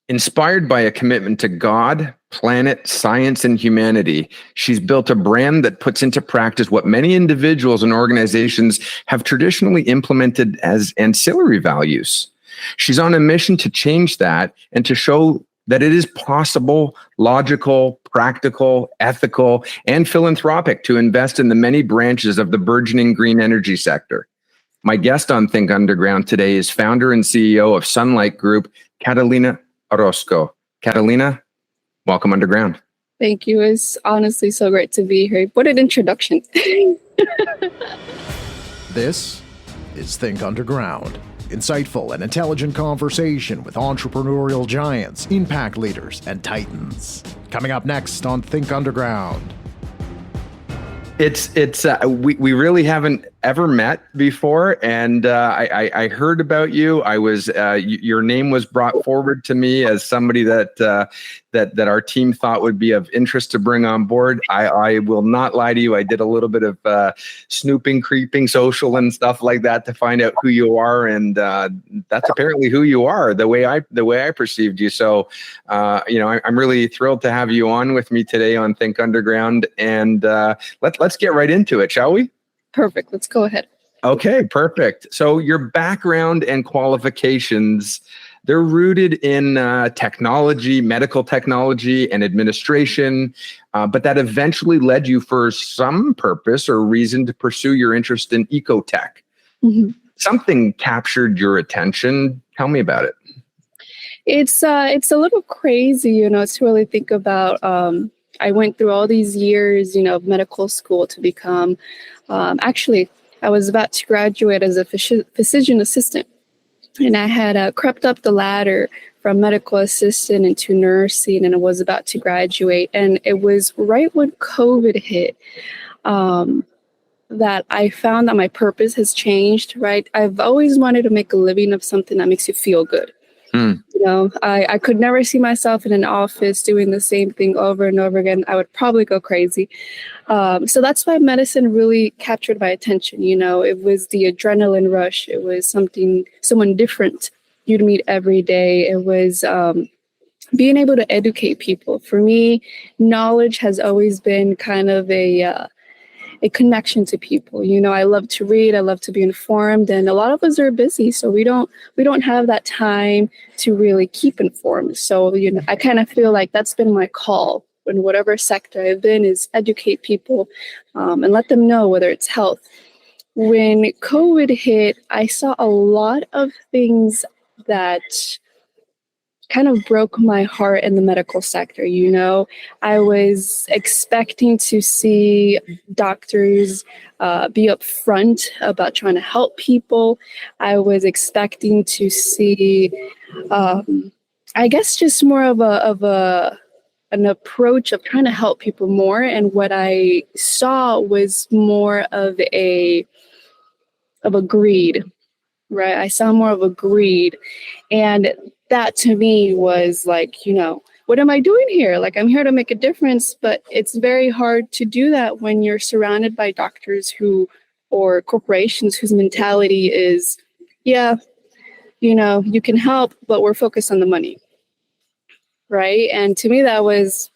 Inspired by a commitment to God, planet, science, and humanity, she's built a brand that puts into practice what many individuals and organizations have traditionally implemented as ancillary values. She's on a mission to change that and to show that it is possible, logical, practical, ethical, and philanthropic to invest in the many branches of the burgeoning green energy sector. My guest on Think Underground today is founder and CEO of Sunlight Group, Catalina Orozco. Catalina, welcome underground. Thank you. It's honestly so great to be here. What an introduction. This is Think Underground. Insightful and intelligent conversation with entrepreneurial giants, impact leaders, and titans. Coming up next on Think Underground. We really haven't ever met before, and I heard about you. Your name was brought forward to me as somebody that our team thought would be of interest to bring on board. I will not lie to you. I did a little bit of snooping, creeping, social, and stuff like that to find out who you are, and that's apparently who you are. The way I perceived you. So, I'm really thrilled to have you on with me today on Think Underground, and let's get right into it, shall we? Perfect. Let's go ahead. Okay, perfect. So your background and qualifications, they're rooted in technology, medical technology, and administration, but that eventually led you for some purpose or reason to pursue your interest in ecotech. Mm-hmm. Something captured your attention. Tell me about it. It's a little crazy, to really think about. I went through all these years, of medical school to become, actually, I was about to graduate as a physician assistant. And I had crept up the ladder from medical assistant into nursing, and I was about to graduate. And it was right when COVID hit that I found that my purpose has changed, right? I've always wanted to make a living of something that makes you feel good. I could never see myself in an office doing the same thing over and over again. I would probably go crazy. So that's why medicine really captured my attention. It was the adrenaline rush. It was someone different you'd meet every day. It was being able to educate people. For me, knowledge has always been kind of a connection to people. I love to read, I love to be informed, and a lot of us are busy, so we don't have that time to really keep informed. So, I kind of feel like that's been my call in whatever sector I've been, is educate people and let them know, whether it's health. When COVID hit, I saw a lot of things that kind of broke my heart in the medical sector. I was expecting to see doctors be upfront about trying to help people. I was expecting to see, I guess, just more of an approach of trying to help people more. And what I saw was more of a greed, right? I saw more of a greed, and that to me was like, what am I doing here? Like, I'm here to make a difference, but it's very hard to do that when you're surrounded by doctors or corporations whose mentality is, you can help, but we're focused on the money. Right. And to me, that was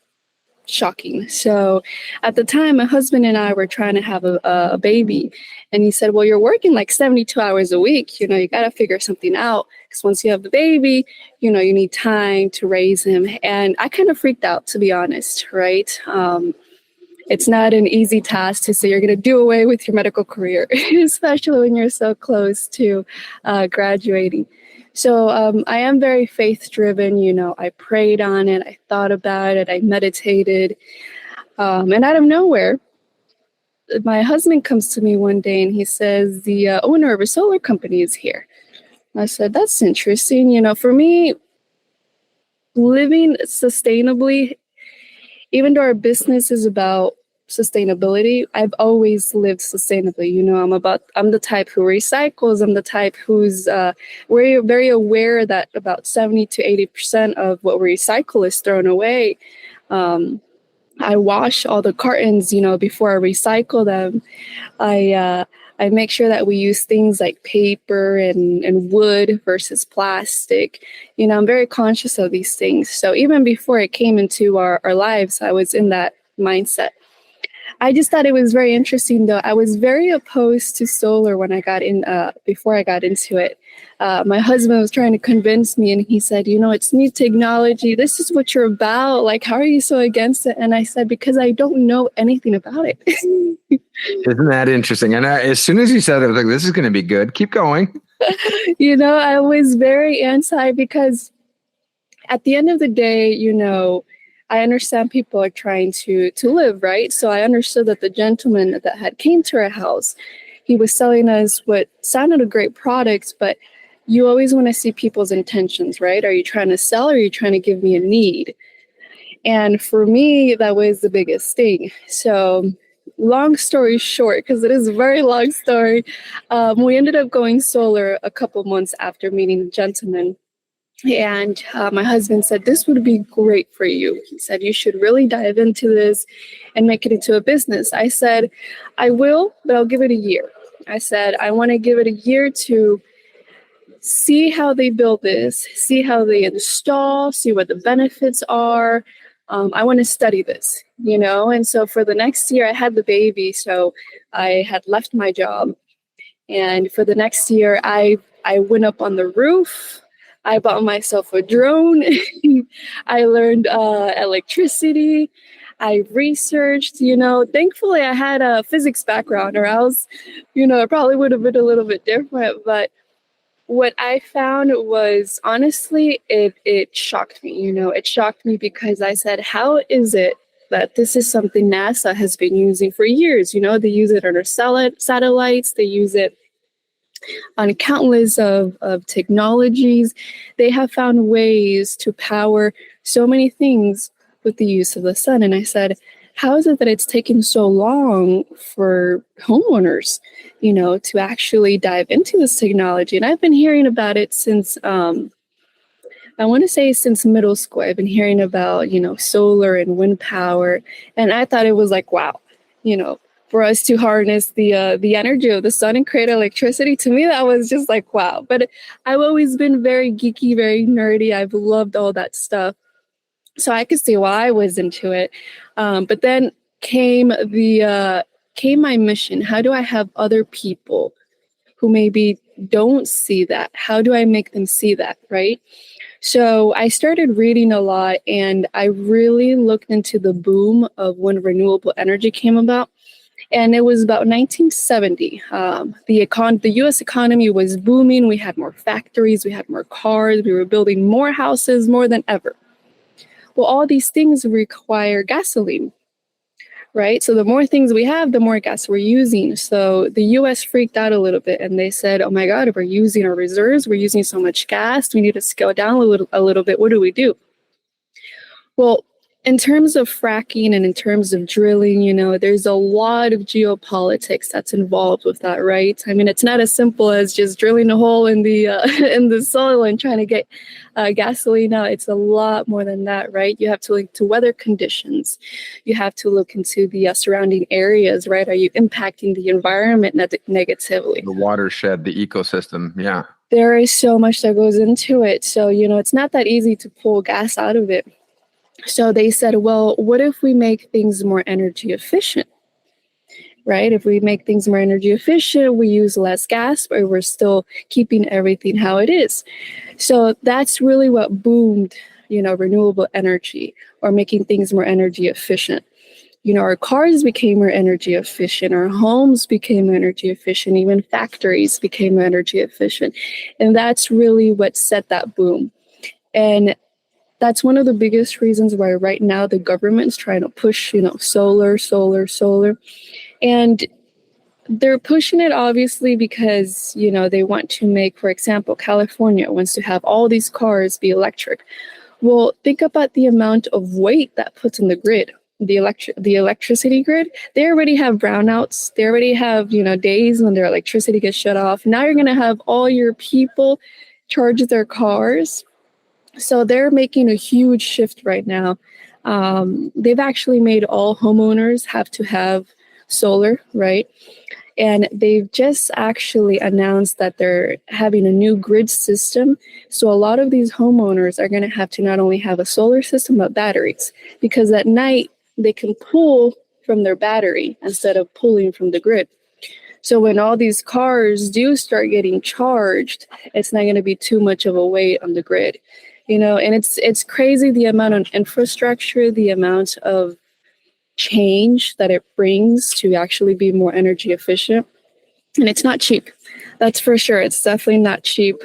shocking. So at the time, my husband and I were trying to have a baby, and he said, well, you're working like 72 hours a week. You got to figure something out, because once you have the baby, you need time to raise him. And I kind of freaked out, to be honest. Right. It's not an easy task to say you're going to do away with your medical career, especially when you're so close to graduating. So I am very faith-driven. I prayed on it. I thought about it. I meditated. And out of nowhere, my husband comes to me one day and he says, the owner of a solar company is here. I said, that's interesting. For me, living sustainably, even though our business is about sustainability, I've always lived sustainably. I'm the type who recycles. I'm the type who's we're very aware that about 70 to 80% of what we recycle is thrown away. I wash all the cartons, before I recycle them. I I make sure that we use things like paper and wood versus plastic. I'm very conscious of these things. So even before it came into our lives, I was in that mindset. I just thought it was very interesting, though. I was very opposed to solar when I got in, before I got into it. My husband was trying to convince me, and he said, it's new technology. This is what you're about. Like, how are you so against it? And I said, because I don't know anything about it. Isn't that interesting? And as soon as you said it, I was like, this is going to be good. Keep going. I was very anti, because at the end of the day, I understand people are trying to live, right? So I understood that the gentleman that had came to our house, he was selling us what sounded a great product, but you always want to see people's intentions, right? Are you trying to sell, or are you trying to give me a need? And for me, that was the biggest thing. So long story short, because it is a very long story, we ended up going solar a couple months after meeting the gentleman. And my husband said, this would be great for you. He said, you should really dive into this and make it into a business. I said, I will, but I'll give it a year. I said, I want to give it a year to see how they build this, see how they install, see what the benefits are. I want to study this, And so for the next year, I had the baby. So I had left my job. And for the next year, I went up on the roof. I bought myself a drone. I learned electricity. I researched, thankfully I had a physics background, or else, it probably would have been a little bit different. But what I found was, honestly, it shocked me. It shocked me because I said, how is it that this is something NASA has been using for years? They use it on our satellites. They use it on countless of technologies. They have found ways to power so many things with the use of the sun. And I said, how is it that it's taken so long for homeowners, to actually dive into this technology? And I've been hearing about it since, I want to say since middle school. I've been hearing about, solar and wind power. And I thought it was like, wow, for us to harness the energy of the sun and create electricity. To me, that was just like, wow. But I've always been very geeky, very nerdy. I've loved all that stuff. So I could see why I was into it. But then came my mission. How do I have other people who maybe don't see that? How do I make them see that, right? So I started reading a lot, and I really looked into the boom of when renewable energy came about. And it was about 1970. The U.S. economy was booming. We had more factories. We had more cars. We were building more houses, more than ever. Well, all these things require gasoline, right? So the more things we have, the more gas we're using. So the U.S. freaked out a little bit, and they said, oh my God, if we're using our reserves, we're using so much gas, we need to scale down a little bit. What do we do? Well, in terms of fracking and in terms of drilling, there's a lot of geopolitics that's involved with that, right? I mean, it's not as simple as just drilling a hole in the in the soil and trying to get gasoline out. It's a lot more than that, right? You have to look to weather conditions. You have to look into the surrounding areas, right? Are you impacting the environment negatively? The watershed, the ecosystem, yeah. There is so much that goes into it. So, it's not that easy to pull gas out of it. So they said, well, what if we make things more energy efficient, right? If we make things more energy efficient, we use less gas, but we're still keeping everything how it is. So that's really what boomed, renewable energy, or making things more energy efficient. Our cars became more energy efficient, our homes became energy efficient, even factories became energy efficient. And that's really what set that boom. And that's one of the biggest reasons why right now the government's trying to push, solar. And they're pushing it obviously because, they want to make, for example, California wants to have all these cars be electric. Well, think about the amount of weight that puts in the grid, the electricity grid. They already have brownouts. They already have, days when their electricity gets shut off. Now you're going to have all your people charge their cars. So they're making a huge shift right now. They've actually made all homeowners have to have solar, right? And they've just actually announced that they're having a new grid system. So a lot of these homeowners are going to have to not only have a solar system, but batteries, because at night they can pull from their battery instead of pulling from the grid. So when all these cars do start getting charged, it's not going to be too much of a weight on the grid, and it's crazy the amount of infrastructure, the amount of change that it brings to actually be more energy efficient. And it's not cheap. That's for sure. It's definitely not cheap.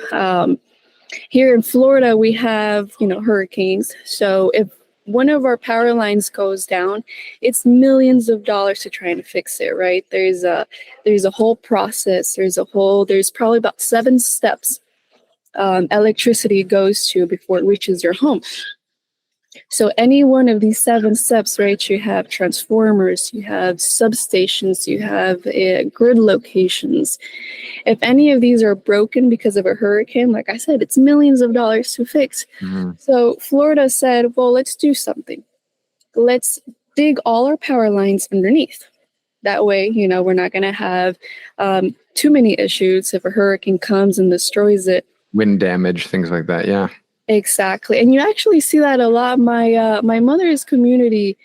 Here in Florida, we have, hurricanes. So if one of our power lines goes down, it's millions of dollars to try and fix it, right? There's a whole process. There's probably about 7 steps electricity goes to before it reaches your home. So any one of these 7 steps, right, you have transformers, you have substations, you have grid locations. If any of these are broken because of a hurricane, like I said, it's millions of dollars to fix. Mm-hmm. So Florida said, well, let's do something. Let's dig all our power lines underneath. That way, we're not going to have too many issues if a hurricane comes and destroys it. Wind damage, things like that, yeah. Exactly. And you actually see that a lot. My mother's community,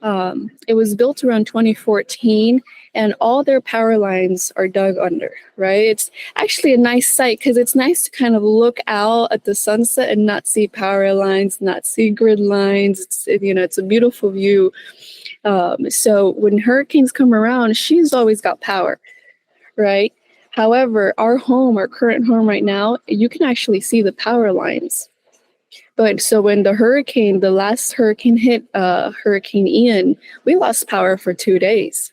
it was built around 2014, and all their power lines are dug under, right? It's actually a nice sight because it's nice to kind of look out at the sunset and not see power lines, not see grid lines. It's a beautiful view. So when hurricanes come around, she's always got power, right? However, our current home right now, you can actually see the power lines. But so when the last hurricane hit, Hurricane Ian, we lost power for 2 days.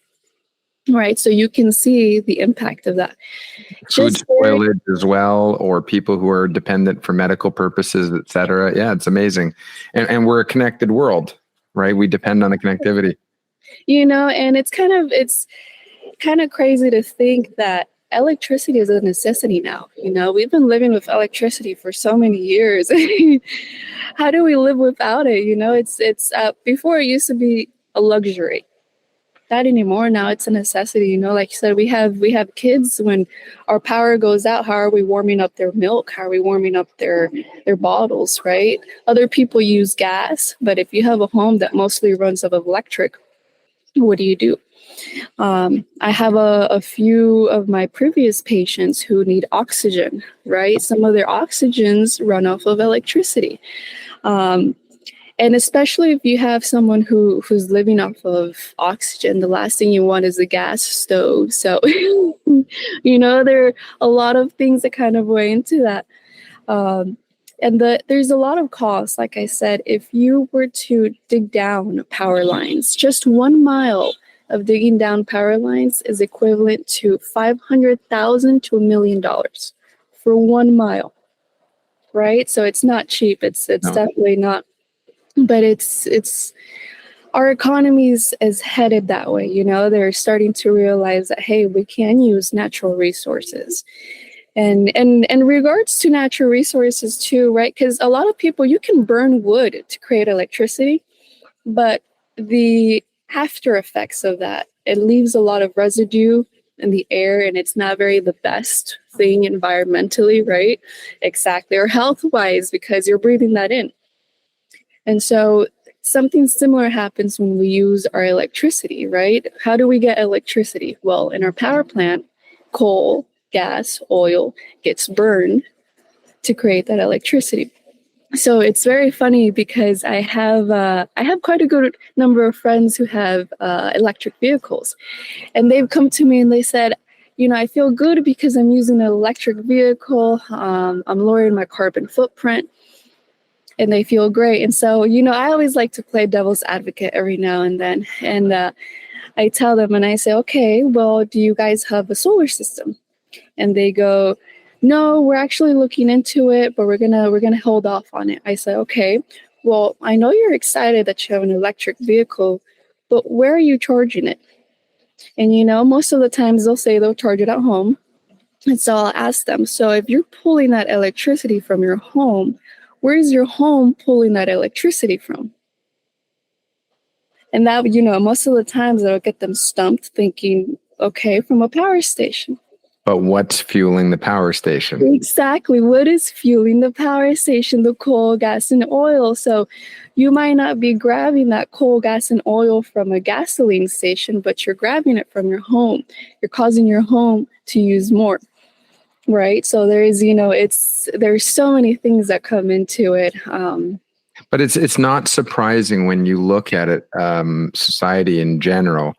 Right. So you can see the impact of that. Food spoilage as well, or people who are dependent for medical purposes, et cetera. Yeah, it's amazing. And we're a connected world, right? We depend on the connectivity. And it's kind of crazy to think that electricity is a necessity now. We've been living with electricity for so many years. How do we live without it? It's before it used to be a luxury. Not anymore. Now it's a necessity. Like you said, we have kids. When our power goes out, how are we warming up their milk? How are we warming up their bottles, right? Other people use gas, but if you have a home that mostly runs off of electric, what do you do? I have a few of my previous patients who need oxygen, right? Some of their oxygens run off of electricity. And especially if you have someone who's living off of oxygen, the last thing you want is a gas stove. So, there are a lot of things that kind of weigh into that. And there's a lot of costs. Like I said, if you were to dig down power lines, just 1 mile of digging down power lines is equivalent to $500,000 to $1 million for 1 mile, right? So it's not cheap. It's definitely not. But it's our economy is headed that way. They're starting to realize that, hey, we can use natural resources. And in regards to natural resources too, right? Because a lot of people, you can burn wood to create electricity, but the after effects of that, it leaves a lot of residue in the air, and it's not the best thing environmentally, right? Exactly. Or health-wise, because you're breathing that in. And so something similar happens when we use our electricity, right? How do we get electricity? Well, in our power plant, coal, gas, oil gets burned to create that electricity. So it's very funny because I have quite a good number of friends who have electric vehicles, and they've come to me and they said, I feel good because I'm using an electric vehicle. I'm lowering my carbon footprint. And they feel great. And so, I always like to play devil's advocate every now and then. And I tell them and I say, okay, well, do you guys have a solar system? And they go, no, we're actually looking into it, but we're gonna hold off on it. I say, okay, well, I know you're excited that you have an electric vehicle, but where are you charging it? And, most of the times they'll say they'll charge it at home. And so I'll ask them, so if you're pulling that electricity from your home, where is your home pulling that electricity from? And that, most of the times it'll get them stumped thinking, Okay, from a power station. But what's fueling the power station? Exactly. What is fueling the power station? The coal, gas, and oil. So you might not be grabbing that coal, gas, and oil from a gasoline station, but you're grabbing it from your home. You're causing your home to use more. Right. So there's so many things that come into it. But it's not surprising when you look at it, society in general.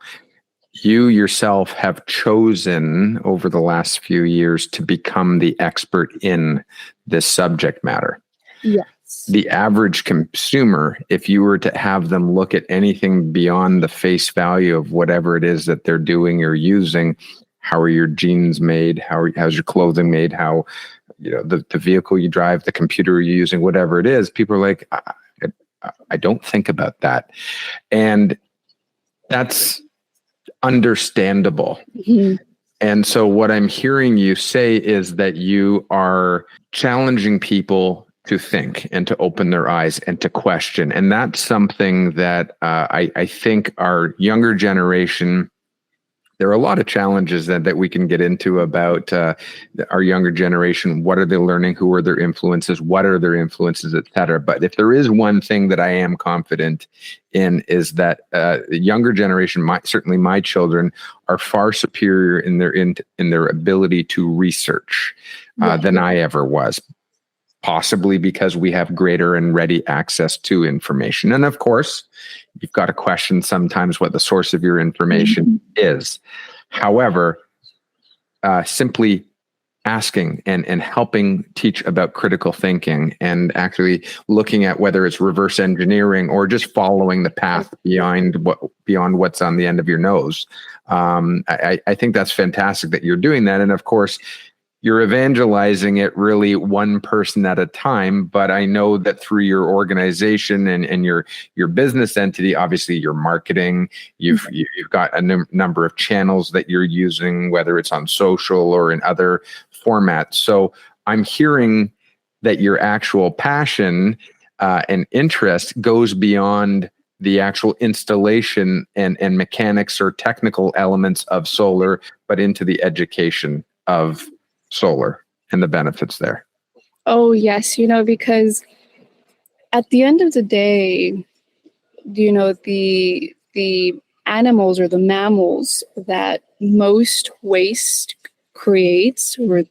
You yourself have chosen over the last few years to become the expert in this subject matter. Yes. The average consumer, if you were to have them look at anything beyond the face value of whatever it is that they're doing or using, how are your jeans made? How's your clothing made? How, the vehicle you drive, the computer you're using, whatever it is, people are like, I don't think about that. And that's understandable. Mm-hmm. And so what I'm hearing you say is that you are challenging people to think and to open their eyes and to question. And that's something that I think our younger generation, there are a lot of challenges that we can get into about our younger generation. What are they learning? Who are their influences? What are their influences, et cetera? But if there is one thing that I am confident in is that the younger generation, certainly my children, are far superior in their ability to research than I ever was. Possibly because we have greater and ready access to information. And of course, you've got to question sometimes what the source of your information is. However, simply asking and helping teach about critical thinking and actually looking at whether it's reverse engineering or just following the path beyond what's on the end of your nose. I think that's fantastic that you're doing that. And of course, you're evangelizing it really one person at a time, but I know that through your organization and your business entity, obviously your marketing, you've got a number of channels that you're using, whether it's on social or in other formats. So I'm hearing that your actual passion and interest goes beyond the actual installation and mechanics or technical elements of solar, but into the education of solar and the benefits there. Oh, yes. Because at the end of the day, the animals or the mammals that most waste creates, or,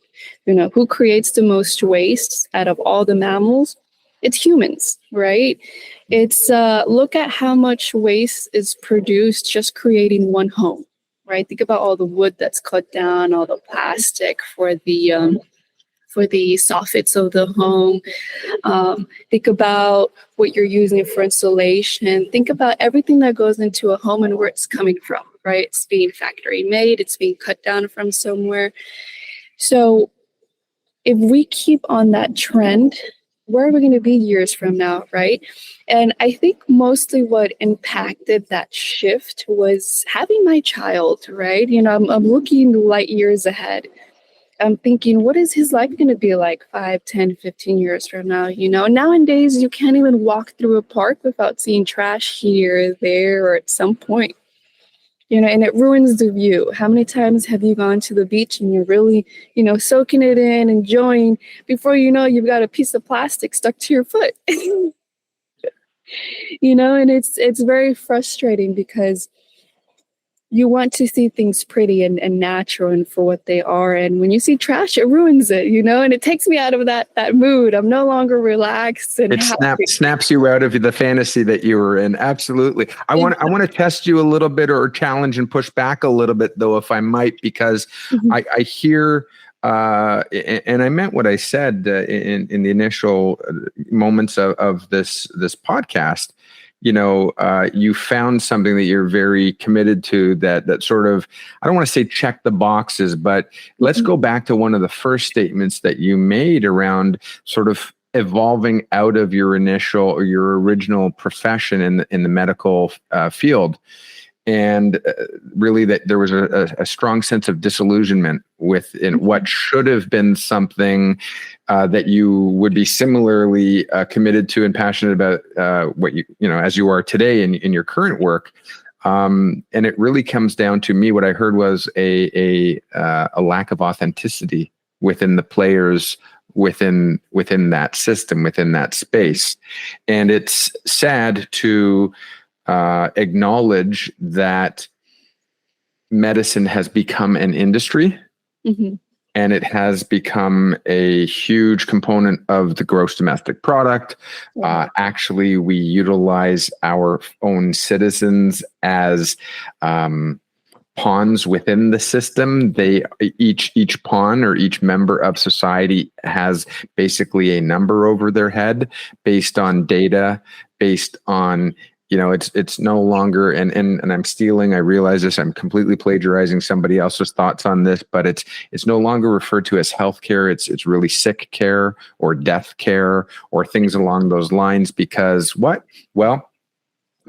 who creates the most waste out of all the mammals? It's humans, right? It's look at how much waste is produced just creating one home. Right, think about all the wood that's cut down, all the plastic for the soffits of the home. Think about what you're using for insulation. Think about everything that goes into a home and where it's coming from. Right, it's being factory made. It's being cut down from somewhere. So, if we keep on that trend, where are we going to be years from now, right? And I think mostly what impacted that shift was having my child, right? I'm looking light years ahead. I'm thinking, what is his life going to be like 5, 10, 15 years from now? Nowadays, you can't even walk through a park without seeing trash here, there, or at some point. And it ruins the view. How many times have you gone to the beach and you're really, soaking it in, enjoying, before you know, you've got a piece of plastic stuck to your foot. And it's very frustrating because you want to see things pretty and natural and for what they are. And when you see trash, it ruins it, and it takes me out of that mood. I'm no longer relaxed. And it snaps you out of the fantasy that you were in. Absolutely. I want to test you a little bit or challenge and push back a little bit, though, if I might, because I hear, and I meant what I said in the initial moments of this podcast. You found something that you're very committed to that sort of, I don't want to say check the boxes, but let's go back to one of the first statements that you made around sort of evolving out of your original profession in the medical field. And really that there was a strong sense of disillusionment within what should have been something that you would be similarly committed to and passionate about what as you are today in your current work. And it really comes down to me. What I heard was a lack of authenticity within the players within that system, within that space. And it's sad to acknowledge that medicine has become an industry. Mm-hmm. And it has become a huge component of the gross domestic product. Actually, we utilize our own citizens as pawns within the system. They each pawn or each member of society has basically a number over their head based on data, based on, it's no longer, and I'm stealing, I realize this, I'm completely plagiarizing somebody else's thoughts on this, but it's no longer referred to as healthcare. It's really sick care or death care or things along those lines, because what? Well,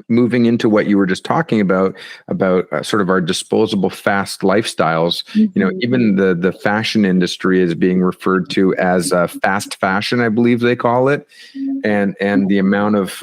moving into what you were just talking about sort of our disposable fast lifestyles, even the fashion industry is being referred to as fast fashion, I believe they call it. And the amount of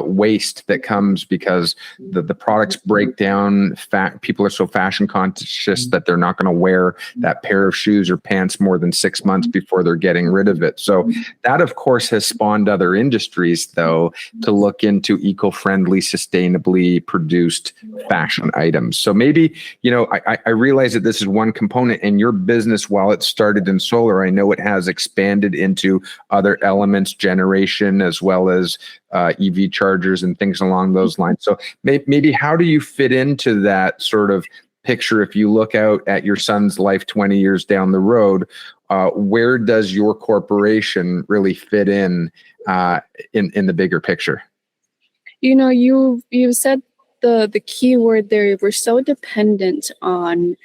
waste that comes because the products break down. People are so fashion conscious that they're not going to wear that pair of shoes or pants more than 6 months before they're getting rid of it. So that, of course, has spawned other industries, though, to look into eco-friendly, sustainably produced fashion items. So maybe, I realize that this is one component, and your business, while it started in solar, I know it has expanded into other elements, generation, as well as EV chargers and things along those lines. So maybe how do you fit into that sort of picture? If you look out at your son's life 20 years down the road, where does your corporation really fit in the bigger picture? You said the key word there. We're so dependent on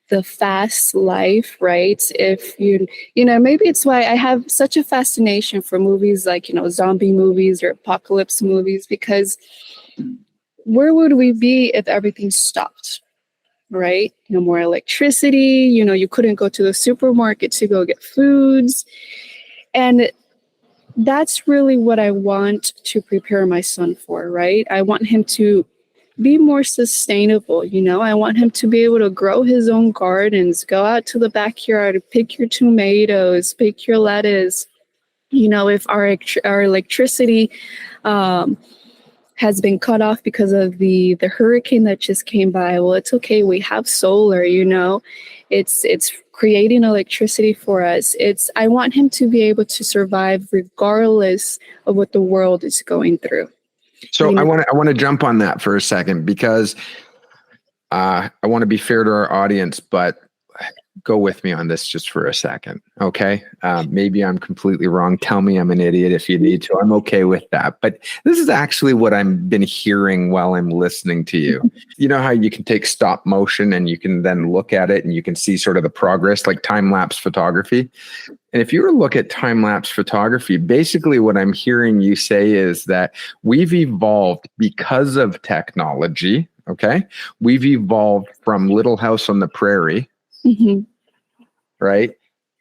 the fast life, right? If maybe it's why I have such a fascination for movies like, zombie movies or apocalypse movies, because where would we be if everything stopped, right? No more electricity, you couldn't go to the supermarket to go get foods. And that's really what I want to prepare my son for, right? I want him to be more sustainable. I want him to be able to grow his own gardens, go out to the backyard, pick your tomatoes, pick your lettuce. If our electricity has been cut off because of the hurricane that just came by, well, it's okay. We have solar, it's creating electricity for us. I want him to be able to survive regardless of what the world is going through. So I want to jump on that for a second, because I want to be fair to our audience, but go with me on this just for a second. Okay. Maybe I'm completely wrong. Tell me I'm an idiot if you need to. I'm okay with that. But this is actually what I've been hearing while I'm listening to you. You know how you can take stop motion and you can then look at it and you can see sort of the progress, like time-lapse photography. And if you were to look at time-lapse photography, basically what I'm hearing you say is that we've evolved because of technology. Okay. We've evolved from Little House on the Prairie. Mm-hmm. Right.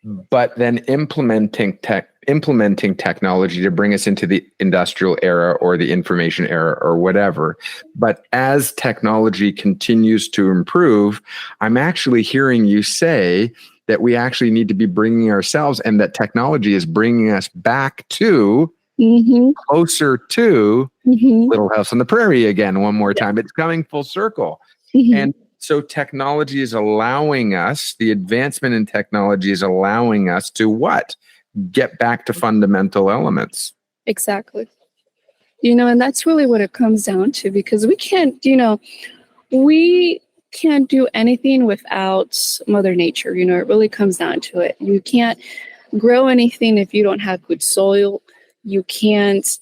But then implementing technology to bring us into the industrial era or the information era or whatever. But as technology continues to improve, I'm actually hearing you say that we actually need to be bringing ourselves, and that technology is bringing us back to closer to Little House on the Prairie again, one more time. It's coming full circle. And so technology is allowing us, the advancement in technology is allowing us to what? Get back to fundamental elements. Exactly. And that's really what it comes down to, because we can't do anything without Mother Nature. It really comes down to it. You can't grow anything if you don't have good soil. You can't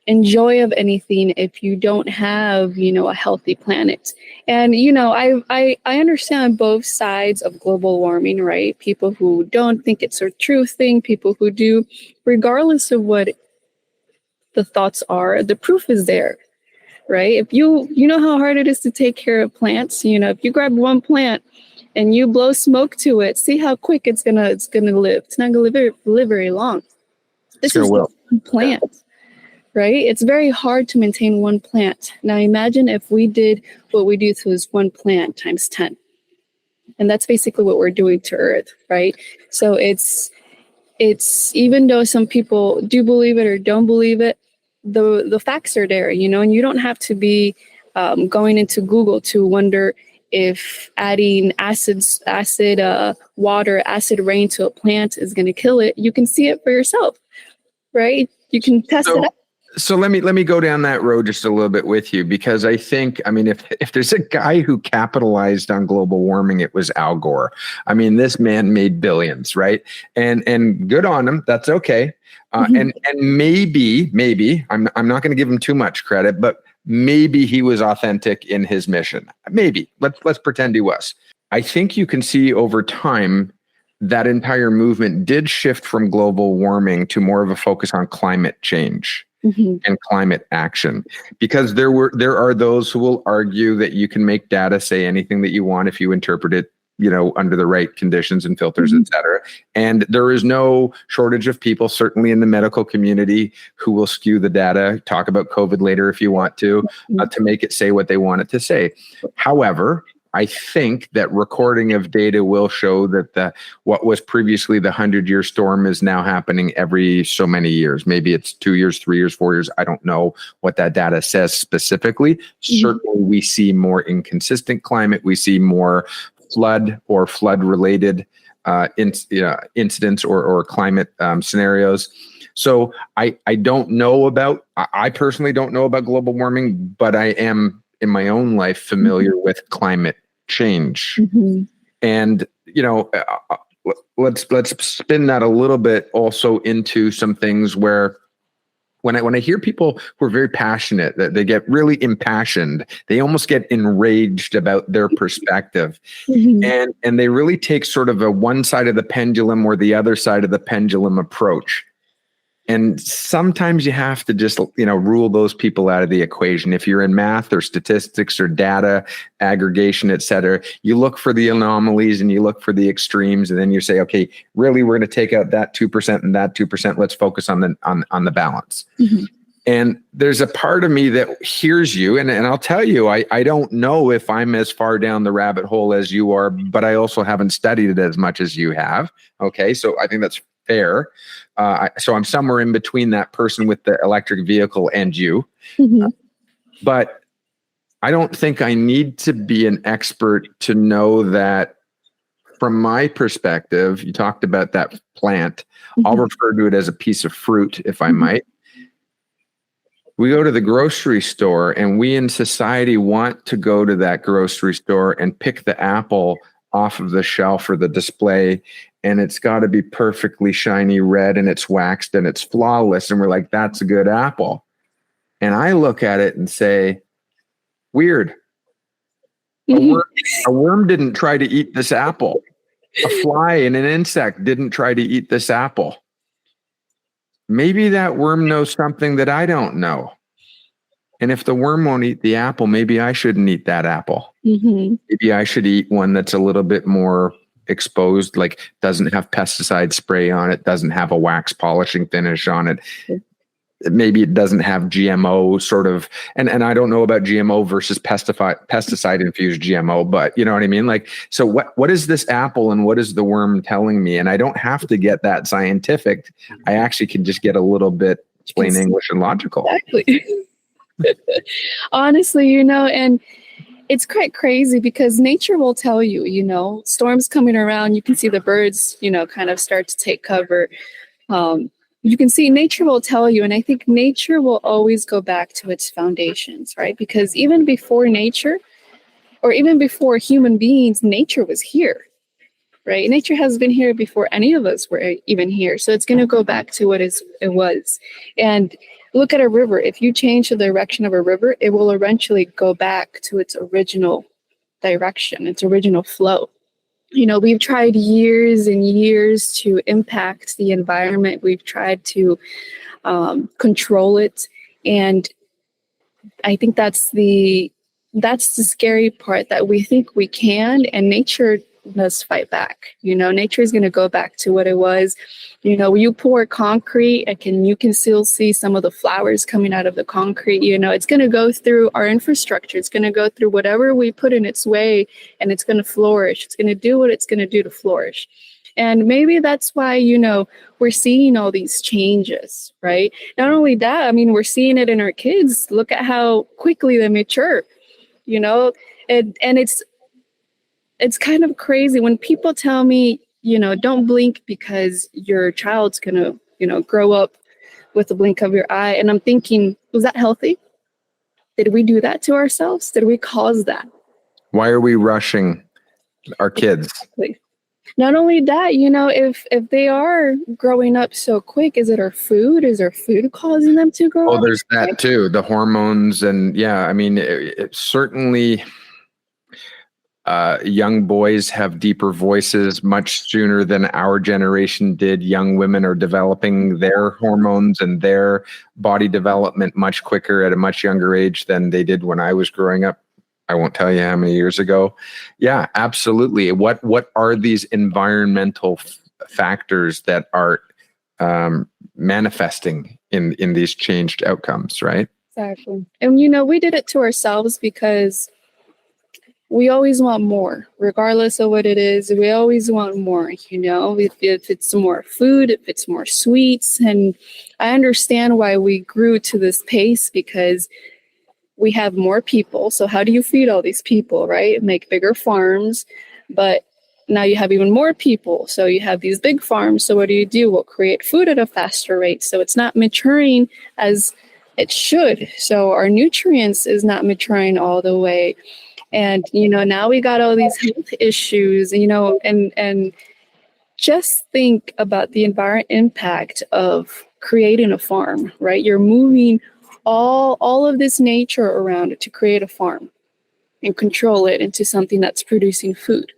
enjoy of anything if you don't have, a healthy planet. And, I understand both sides of global warming, right? People who don't think it's a true thing, people who do, regardless of what the thoughts are, the proof is there, right? If you know how hard it is to take care of plants, if you grab one plant and you blow smoke to it, see how quick it's gonna live. It's not gonna live very long. This is one plant. right? It's very hard to maintain one plant. Now imagine if we did what we do to this one plant times 10. And that's basically what we're doing to Earth, right? So it's even though some people do believe it or don't believe it, the facts are there, and you don't have to be going into Google to wonder if adding acid water, acid rain to a plant is going to kill it. You can see it for yourself, right? You can test it out. So let me go down that road just a little bit with you, because I think, if there's a guy who capitalized on global warming, it was Al Gore. This man made billions, right? And good on him. That's okay. And maybe I'm not going to give him too much credit, but maybe he was authentic in his mission. Maybe let's pretend he was. I think you can see over time that entire movement did shift from global warming to more of a focus on climate change. And climate action, because there are those who will argue that you can make data say anything that you want if you interpret it, under the right conditions and filters, et cetera. And there is no shortage of people, certainly in the medical community, who will skew the data, talk about COVID later if you want to make it say what they want it to say. However, I think that recording of data will show that what was previously the 100-year storm is now happening every so many years. Maybe it's 2 years, 3 years, 4 years. I don't know what that data says specifically. Certainly, we see more inconsistent climate. We see more flood or flood-related incidents or climate scenarios. So I personally don't know about global warming, but I am in my own life familiar with climate change. And, let's spin that a little bit also into some things where when I hear people who are very passionate, that they get really impassioned, they almost get enraged about their perspective. And they really take sort of a one side of the pendulum or the other side of the pendulum approach. And sometimes you have to just, rule those people out of the equation. If you're in math or statistics or data aggregation, et cetera, you look for the anomalies and you look for the extremes, and then you say, okay, really, we're going to take out that 2% and that 2%. Let's focus on the balance. And there's a part of me that hears you, and I'll tell you, I don't know if I'm as far down the rabbit hole as you are, but I also haven't studied it as much as you have. Okay, so I think that's fair. So I'm somewhere in between that person with the electric vehicle and you. But I don't think I need to be an expert to know that from my perspective, you talked about that plant. I'll refer to it as a piece of fruit, if I might. We go to the grocery store, and we in society want to go to that grocery store and pick the apple off of the shelf or the display, and it's got to be perfectly shiny red, and it's waxed, and it's flawless, and we're like, that's a good apple. And I look at it and say, weird. A worm didn't try to eat this apple. A fly and an insect didn't try to eat this apple. Maybe that worm knows something that I don't know. And if the worm won't eat the apple, maybe I shouldn't eat that apple. Maybe I should eat one that's a little bit more exposed, like doesn't have pesticide spray on it, doesn't have a wax polishing finish on it. Maybe it doesn't have GMO sort of, and I don't know about GMO versus pesticide infused GMO, but you know what I mean? Like, so what is this apple and what is the worm telling me? And I don't have to get that scientific. I actually can just get a little bit plain English and logical. Exactly. Honestly, and it's quite crazy because nature will tell you, storms coming around, you can see the birds, kind of start to take cover. You can see nature will tell you, and I think nature will always go back to its foundations, right? Because even before nature, or even before human beings, nature was here, right? Nature has been here before any of us were even here. So it's going to go back to what it was. And look at a river. If you change the direction of a river, it will eventually go back to its original direction, its original flow. We've tried years and years to impact the environment. We've tried to control it. And I think that's the scary part, that we think we can, and nature must fight back. Nature is going to go back to what it was. You pour concrete and you can still see some of the flowers coming out of the concrete. It's going to go through our infrastructure. It's going to go through whatever we put in its way, and it's going to flourish. It's going to do what it's going to do to flourish. And maybe that's why, we're seeing all these changes, right? Not only that, I mean, we're seeing it in our kids. Look at how quickly they mature, and it's kind of crazy when people tell me, don't blink because your child's going to, grow up with a blink of your eye. And I'm thinking, was that healthy? Did we do that to ourselves? Did we cause that? Why are we rushing our kids? Exactly. Not only that, if they are growing up so quick, is it our food? Is our food causing them to grow up? Oh, there's that too. The hormones and I mean, it certainly young boys have deeper voices much sooner than our generation did. Young women are developing their hormones and their body development much quicker at a much younger age than they did when I was growing up. I won't tell you how many years ago. Yeah, absolutely. What are these environmental factors that are manifesting in these changed outcomes, right? Exactly. And, we did it to ourselves because we always want more, regardless of what it is. We always want more, if it's more food, if it's more sweets. And I understand why we grew to this pace, because we have more people. So how do you feed all these people, right? Make bigger farms, but now you have even more people. So you have these big farms. So what do? We'll create food at a faster rate. So it's not maturing as it should. So our nutrients is not maturing all the way. And, now we got all these health issues, and just think about the environment impact of creating a farm, right? You're moving all of this nature around it to create a farm and control it into something that's producing food,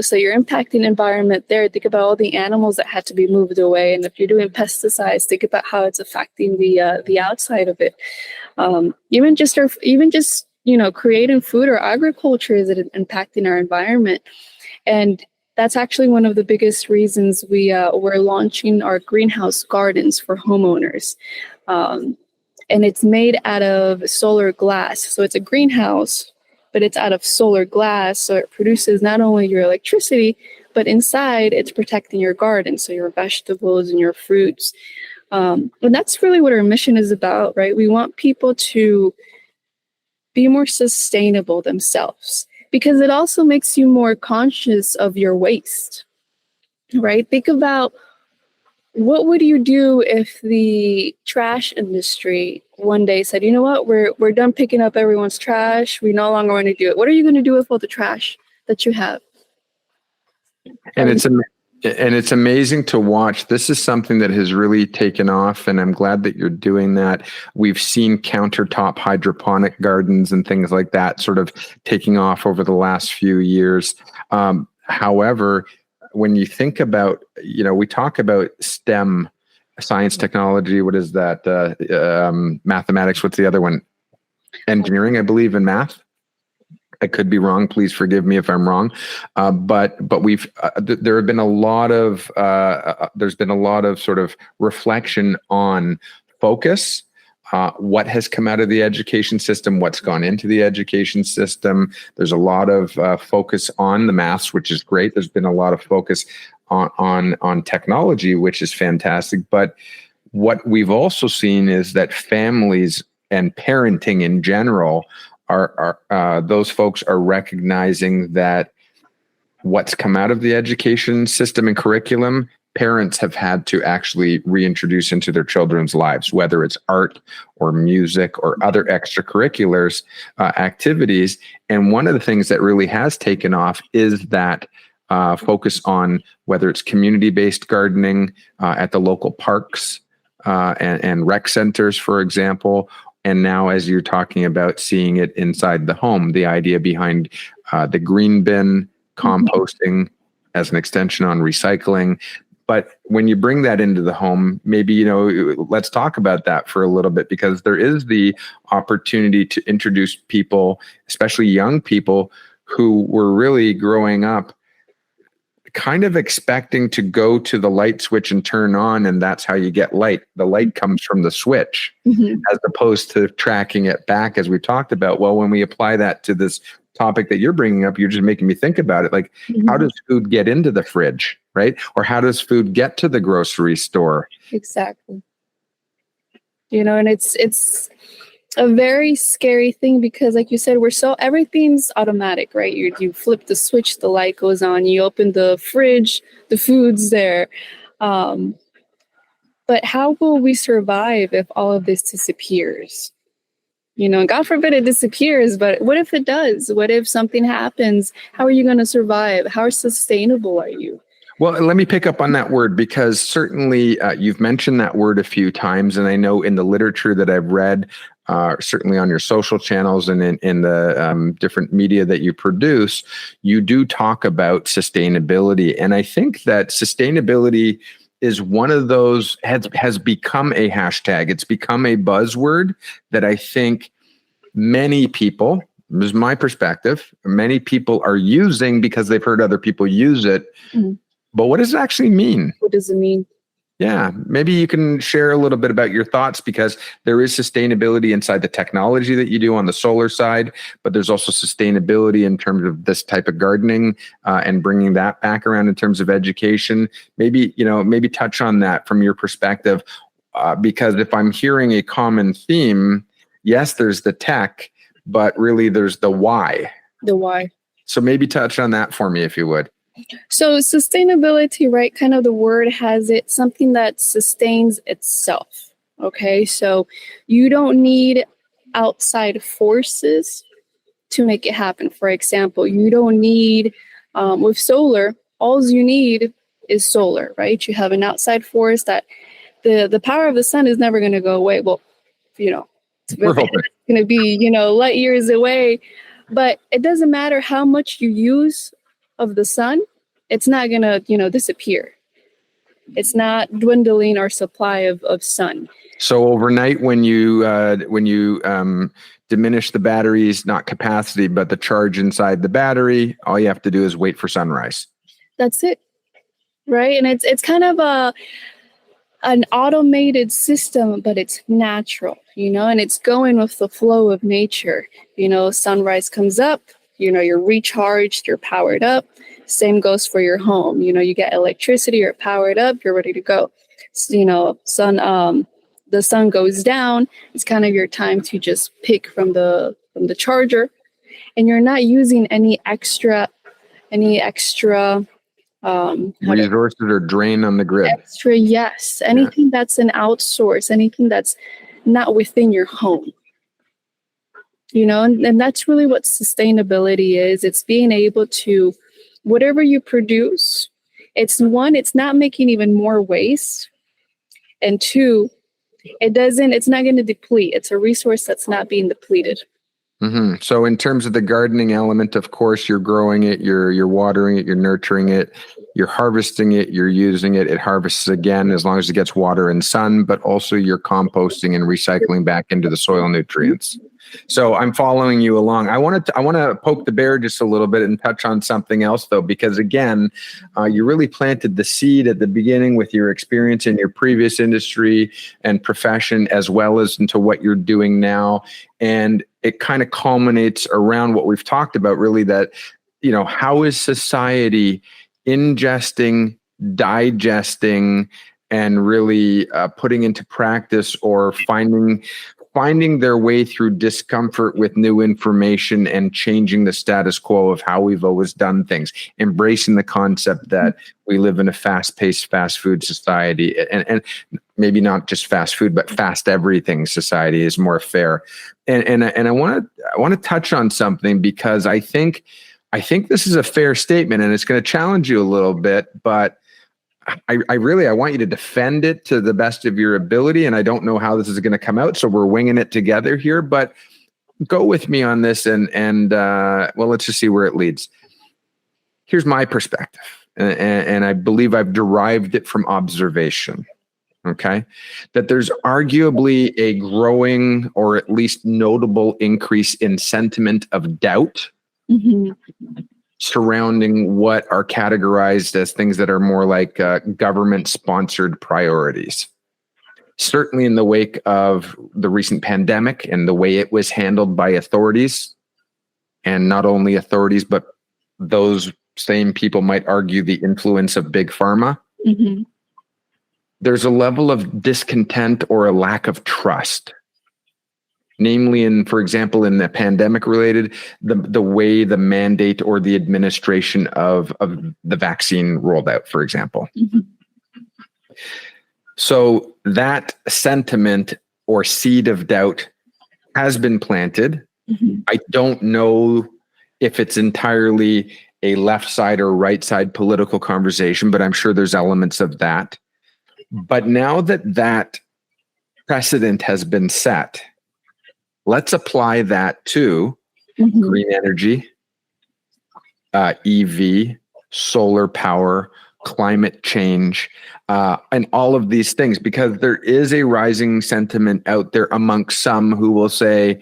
so you're impacting the environment there. Think about all the animals that had to be moved away. And if you're doing pesticides, think about how it's affecting the outside of it. Even just creating food or agriculture is impacting our environment. And that's actually one of the biggest reasons we're launching our greenhouse gardens for homeowners. And it's made out of solar glass. So it's a greenhouse, but it's out of solar glass. So it produces not only your electricity, but inside it's protecting your garden. So your vegetables and your fruits. And that's really what our mission is about, right? We want people to be more sustainable themselves, because it also makes you more conscious of your waste, right? Think about, what would you do if the trash industry one day said, you know what, we're done picking up everyone's trash. We no longer want to do it. What are you going to do with all the trash that you have? And it's amazing to watch. This is something that has really taken off, and I'm glad that you're doing that. We've seen countertop hydroponic gardens and things like that sort of taking off over the last few years. However, when you think about, we talk about STEM, science, technology, what is that? Mathematics, what's the other one? Engineering, I believe, and math. I could be wrong. Please forgive me if I'm wrong. But we've there have been a lot of there's been a lot of sort of reflection on focus. What has come out of the education system, what's gone into the education system. There's a lot of focus on the maths, which is great. There's been a lot of focus on technology, which is fantastic. But what we've also seen is that families and parenting in general are those folks are recognizing that what's come out of the education system and curriculum, parents have had to actually reintroduce into their children's lives, whether it's art or music or other extracurriculars activities. And one of the things that really has taken off is that focus on whether it's community-based gardening at the local parks and rec centers, for example. And now, as you're talking about seeing it inside the home, the idea behind the green bin, composting as an extension on recycling. But when you bring that into the home, maybe, let's talk about that for a little bit, because there is the opportunity to introduce people, especially young people who were really growing up kind of expecting to go to the light switch and turn on, and that's how you get light. The light comes from the switch, as opposed to tracking it back, as we talked about. Well, when we apply that to this topic that you're bringing up, you're just making me think about it. Like, how does food get into the fridge, right? Or how does food get to the grocery store? Exactly. And it's a very scary thing because, like you said, everything's automatic, right? You flip the switch, the light goes on, you open the fridge, the food's there. But how will we survive if all of this disappears? God forbid it disappears, but what if it does? What if something happens? How are you going to survive? How sustainable are you? Well, let me pick up on that word, because certainly you've mentioned that word a few times. And I know in the literature that I've read, certainly on your social channels and in the different media that you produce, you do talk about sustainability. And I think that sustainability is one of those, has become a hashtag. It's become a buzzword that I think many people, this is my perspective, many people are using because they've heard other people use it. But what does it actually mean? What does it mean? Yeah, maybe you can share a little bit about your thoughts, because there is sustainability inside the technology that you do on the solar side, but there's also sustainability in terms of this type of gardening and bringing that back around in terms of education. Maybe touch on that from your perspective, because if I'm hearing a common theme, yes, there's the tech, but really there's the why. The why. So maybe touch on that for me, if you would. So sustainability, right? Kind of the word has it, something that sustains itself. Okay. So you don't need outside forces to make it happen. For example, you don't need, with solar, all you need is solar, right? You have an outside force that the power of the sun is never going to go away. Well, it's going to be, light years away, but it doesn't matter how much you use of the sun, it's not gonna, disappear. It's not dwindling our supply of sun. So overnight, when you diminish the batteries, not capacity, but the charge inside the battery, all you have to do is wait for sunrise. That's it, right? And it's kind of an automated system, but it's natural, and it's going with the flow of nature. Sunrise comes up, you're recharged, you're powered up. Same goes for your home. You get electricity, you're powered up, you're ready to go. So, the sun goes down. It's kind of your time to just pick from the charger, and you're not using any extra resources or drain on the grid. Extra, yes. Anything that's an outsource, anything that's not within your home. And that's really what sustainability is. It's being able to, whatever you produce, it's not making even more waste. And two, it's not going to deplete. It's a resource that's not being depleted. Mm-hmm. So in terms of the gardening element, of course, you're growing it, you're watering it, you're nurturing it, you're harvesting it, you're using it, it harvests again as long as it gets water and sun, but also you're composting and recycling back into the soil nutrients. So I'm following you along. I want to poke the bear just a little bit and touch on something else, though, because again, you really planted the seed at the beginning with your experience in your previous industry and profession, as well as into what you're doing now. And it kind of culminates around what we've talked about, really, that, how is society ingesting, digesting, and really putting into practice or finding their way through discomfort with new information and changing the status quo of how we've always done things, embracing the concept that we live in a fast-paced fast food society, and maybe not just fast food, but fast everything society is more fair. And I want to touch on something, because I think this is a fair statement, and it's going to challenge you a little bit, but I want you to defend it to the best of your ability. And I don't know how this is going to come out, so we're winging it together here, but go with me on this and let's just see where it leads. Here's my perspective. And I believe I've derived it from observation. Okay. That there's arguably a growing, or at least notable, increase in sentiment of doubt surrounding what are categorized as things that are more like government-sponsored priorities. Certainly in the wake of the recent pandemic and the way it was handled by authorities, and not only authorities, but those same people might argue the influence of big pharma. Mm-hmm. There's a level of discontent or a lack of trust. Namely, for example, in the pandemic related, the way the mandate or the administration of the vaccine rolled out, for example. Mm-hmm. So that sentiment or seed of doubt has been planted. Mm-hmm. I don't know if it's entirely a left side or right side political conversation, but I'm sure there's elements of that. But now that precedent has been set, let's apply that to Mm-hmm. green energy, EV, solar power, climate change, and all of these things, because there is a rising sentiment out there amongst some who will say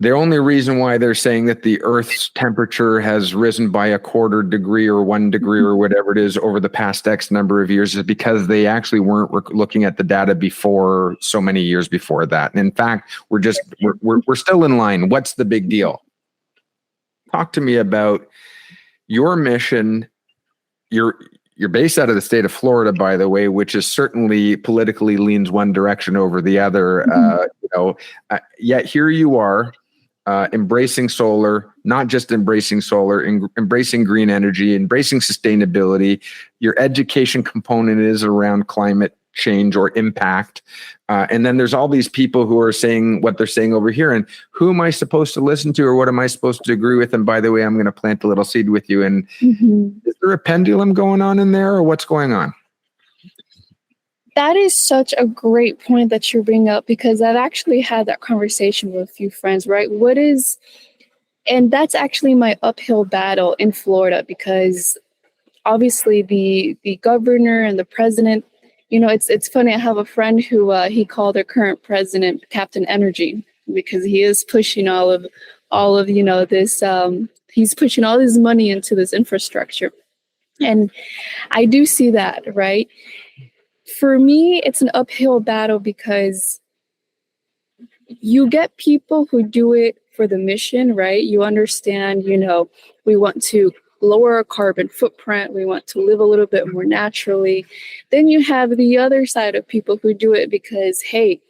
the only reason why they're saying that the Earth's temperature has risen by a quarter degree or 1 degree or whatever it is over the past X number of years is because they actually weren't looking at the data before so many years before that. And in fact, we're still in line. What's the big deal? Talk to me about your mission. You're based out of the state of Florida, by the way, which is certainly politically leans one direction over the other. Yet here you are, embracing solar, not just embracing solar, embracing green energy, embracing sustainability. Your education component is around climate change or impact. And then there's all these people who are saying what they're saying over here. And who am I supposed to listen to, or what am I supposed to agree with? And by the way, I'm going to plant a little seed with you. And is there a pendulum going on in there, or what's going on? That is such a great point that you bring up, because I've actually had that conversation with a few friends, right? And that's actually my uphill battle in Florida, because obviously the governor and the president, it's funny. I have a friend who he called their current president Captain Energy, because he is pushing all of this. He's pushing all his money into this infrastructure, and I do see that, right? For me, it's an uphill battle, because you get people who do it for the mission, right? You understand, we want to lower our carbon footprint. We want to live a little bit more naturally. Then you have the other side of people who do it because, hey,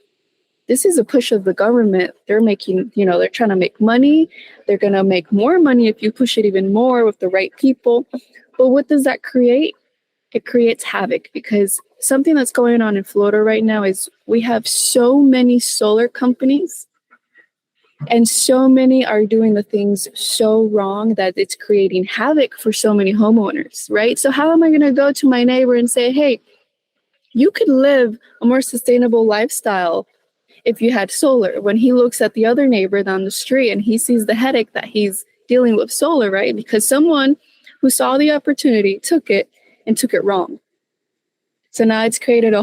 this is a push of the government. They're making, they're trying to make money. They're going to make more money if you push it even more with the right people. But what does that create? It creates havoc, because something that's going on in Florida right now is we have so many solar companies, and so many are doing the things so wrong that it's creating havoc for so many homeowners, right? So how am I going to go to my neighbor and say, hey, you could live a more sustainable lifestyle if you had solar, when he looks at the other neighbor down the street and he sees the headache that he's dealing with solar, right? Because someone who saw the opportunity took it wrong. So now it's created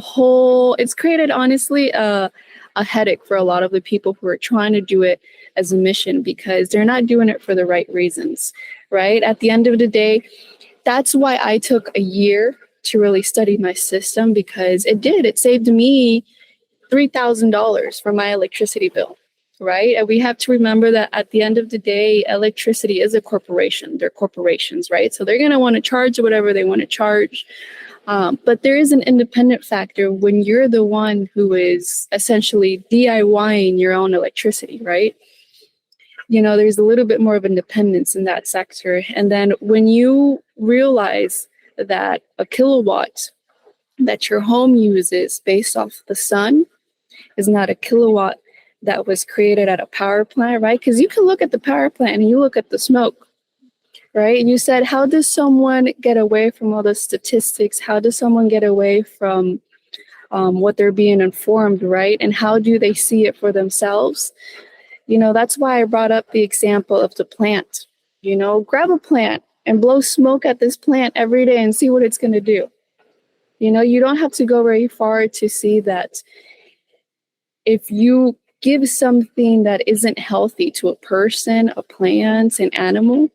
honestly a headache for a lot of the people who are trying to do it as a mission, because they're not doing it for the right reasons, right? At the end of the day, that's why I took a year to really study my system, because it saved me $3,000 for my electricity bill, right? And we have to remember that at the end of the day, electricity is a corporation. They're corporations, right? So they're going to want to charge whatever they want to charge. But there is an independent factor when you're the one who is essentially DIYing your own electricity, right? There's a little bit more of independence in that sector. And then when you realize that a kilowatt that your home uses based off the sun is not a kilowatt that was created at a power plant, right? Because you can look at the power plant and you look at the smoke, right? And you said, how does someone get away from all the statistics? How does someone get away from what they're being informed, right? And how do they see it for themselves? That's why I brought up the example of the plant. Grab a plant and blow smoke at this plant every day and see what it's going to do. You don't have to go very far to see that if you give something that isn't healthy to a person, a plant, an animal,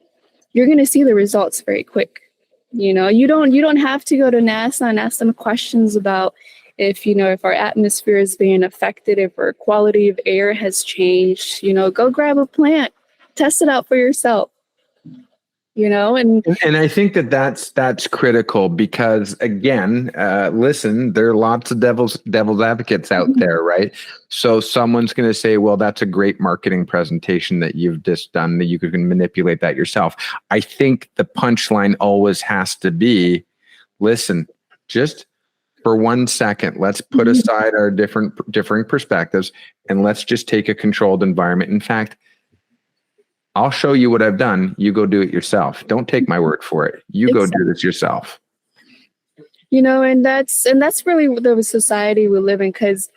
you're going to see the results very quick. You know, you don't have to go to NASA and ask them questions about if our atmosphere is being affected, if our quality of air has changed. Go grab a plant, test it out for yourself. And I think that's critical because, again, listen, there are lots of devil's advocates out there, right? So someone's going to say, well, that's a great marketing presentation that you've just done, that you can manipulate that yourself. I think the punchline always has to be, listen, just for 1 second, let's put aside our differing perspectives and let's just take a controlled environment. In fact, I'll show you what I've done. You go do it yourself. Don't take my word for it. You go do this yourself. And that's really the society we live in, because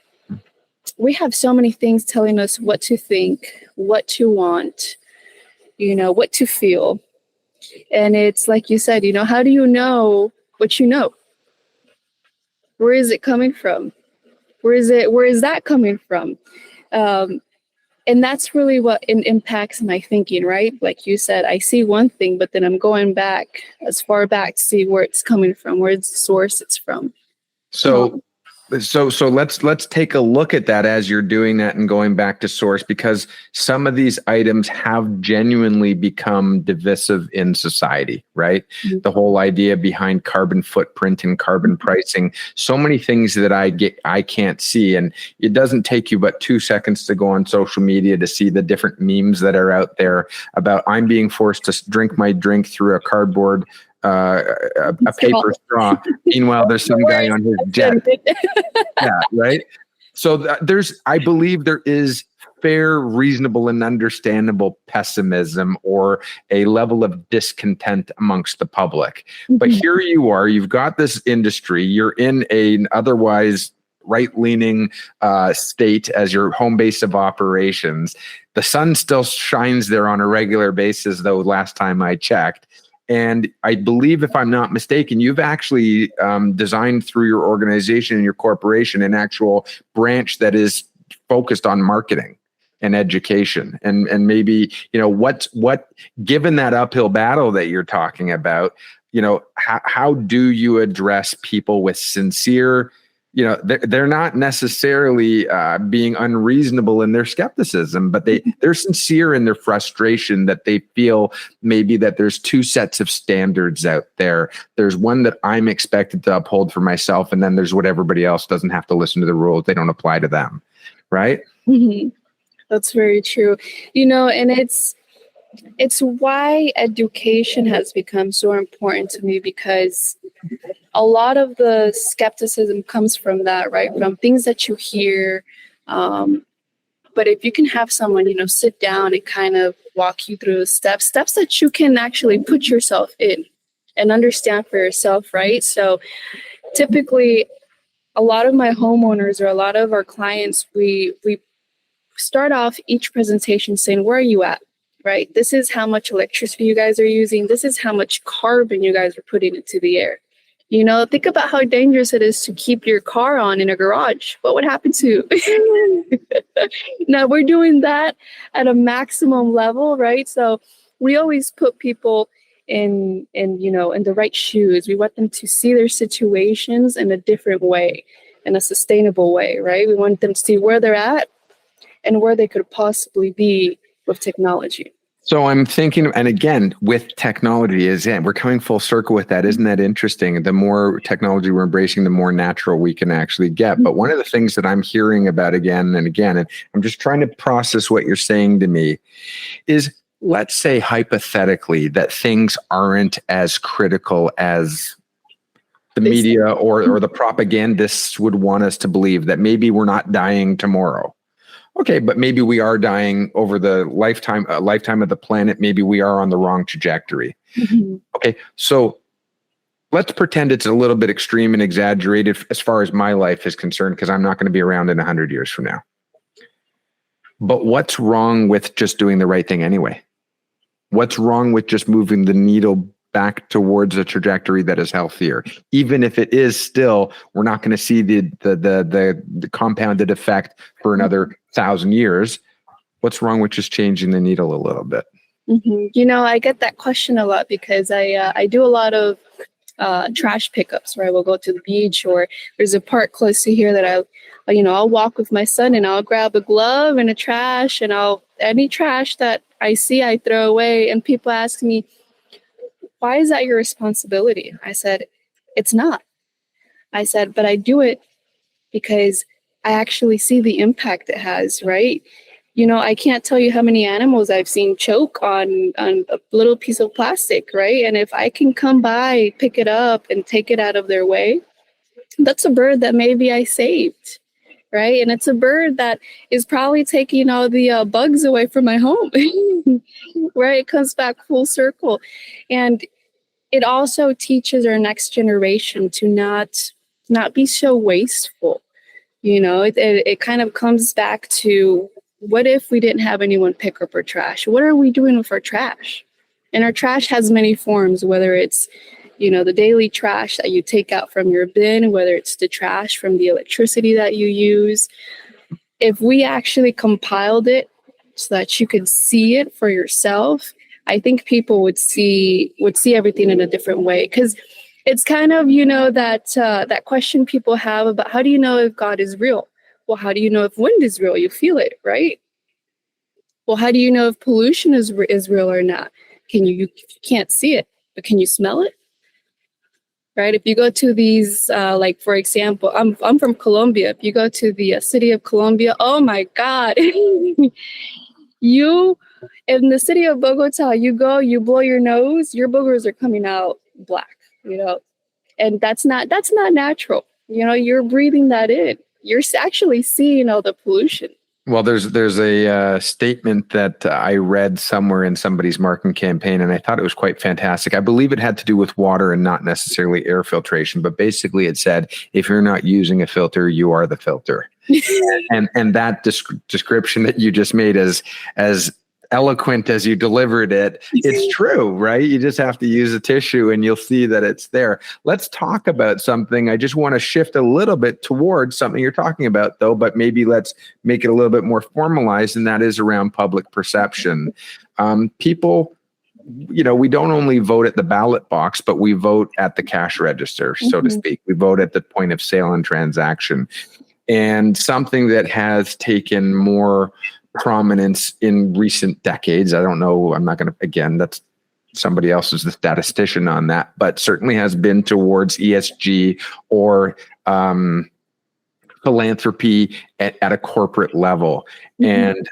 we have so many things telling us what to think, what to want, what to feel. And it's like you said, how do you know what you know? Where is it coming from? Where is that coming from? And that's really what impacts my thinking, right? Like you said, I see one thing, but then I'm going back as far back to see where it's coming from, where the source it's from. So let's take a look at that as you're doing that and going back to source, because some of these items have genuinely become divisive in society, right? Mm-hmm. The whole idea behind carbon footprint and carbon pricing, so many things that I can't see. And it doesn't take you but 2 seconds to go on social media to see the different memes that are out there about I'm being forced to drink my drink through a cardboard a paper straw. Meanwhile, there's some guy on his jet. Yeah, right. So I believe there is fair, reasonable, and understandable pessimism or a level of discontent amongst the public. Mm-hmm. But here you are, you've got this industry, you're in an otherwise right-leaning state as your home base of operations. The sun still shines there on a regular basis, though, last time I checked. And I believe, if I'm not mistaken, you've actually designed through your organization and your corporation an actual branch that is focused on marketing and education. And maybe, what given that uphill battle that you're talking about, how do you address people with sincere, they're not necessarily being unreasonable in their skepticism, but they're sincere in their frustration that they feel maybe that there's two sets of standards out there. There's one that I'm expected to uphold for myself, and then there's what everybody else doesn't have to listen to the rules. They don't apply to them, right? Mm-hmm. That's very true. And it's why education has become so important to me, because a lot of the skepticism comes from that, right? From things that you hear. But if you can have someone, sit down and kind of walk you through the steps that you can actually put yourself in and understand for yourself, right? So typically, a lot of my homeowners or a lot of our clients, we start off each presentation saying, where are you at? Right? This is how much electricity you guys are using. This is how much carbon you guys are putting into the air. Think about how dangerous it is to keep your car on in a garage. What would happen to Now we're doing that at a maximum level, right? So we always put people in the right shoes. We want them to see their situations in a different way, in a sustainable way, right? We want them to see where they're at and where they could possibly be with technology. So I'm thinking, and again, with technology, we're coming full circle with that. Isn't that interesting? The more technology we're embracing, the more natural we can actually get. But one of the things that I'm hearing about again and again, and I'm just trying to process what you're saying to me, is let's say hypothetically that things aren't as critical as the media or the propagandists would want us to believe, that maybe we're not dying tomorrow. Okay, but maybe we are dying over the lifetime of the planet. Maybe we are on the wrong trajectory. Mm-hmm. Okay, so let's pretend it's a little bit extreme and exaggerated as far as my life is concerned, because I'm not going to be around in 100 years from now. But what's wrong with just doing the right thing anyway? What's wrong with just moving the needle back towards a trajectory that is healthier, even if it is still, we're not going to see the compounded effect for another 1,000 years. What's wrong with just changing the needle a little bit? You know, I get that question a lot because I do a lot of trash pickups, where I will go to the beach, or there's a park close to here that I'll walk with my son and I'll grab a glove and a trash, and any trash that I see, I throw away. And people ask me, why is that your responsibility? I said, it's not. I said, but I do it because I actually see the impact it has, right? You know, I can't tell you how many animals I've seen choke on a little piece of plastic, right? And if I can come by, pick it up, and take it out of their way, that's a bird that maybe I saved, right? And it's a bird that is probably taking all the bugs away from my home, right? It comes back full circle. And it also teaches our next generation to not be so wasteful. You know, it kind of comes back to, what if we didn't have anyone pick up our trash? What are we doing with our trash? And our trash has many forms, whether it's, the daily trash that you take out from your bin, whether it's the trash from the electricity that you use. If we actually compiled it so that you could see it for yourself, I think people would see everything in a different way. Because it's kind of, that question people have about, how do you know if God is real? Well, how do you know if wind is real? You feel it, right? Well, how do you know if pollution is real or not? You can't see it, but can you smell it? Right? If you go to these, like, for example, I'm from Colombia. If you go to the city of Colombia, oh my God, in the city of Bogota, you blow your nose, your boogers are coming out black, and that's not natural. You're breathing that in. You're actually seeing all the pollution. Well, there's a statement that I read somewhere in somebody's marketing campaign, and I thought it was quite fantastic. I believe it had to do with water and not necessarily air filtration, but basically it said, if you're not using a filter, you are the filter. and that description that you just made as eloquent as you delivered it, it's true, right? You just have to use a tissue and you'll see that it's there. Let's talk about something. I just want to shift a little bit towards something you're talking about, though, but maybe let's make it a little bit more formalized, and that is around public perception. People, we don't only vote at the ballot box, but we vote at the cash register, so to speak. We vote at the point of sale and transaction. And something that has taken more prominence in recent decades, I don't know, I'm not going to, again, that's somebody else is the statistician on that, but certainly has been towards ESG or philanthropy at a corporate level. And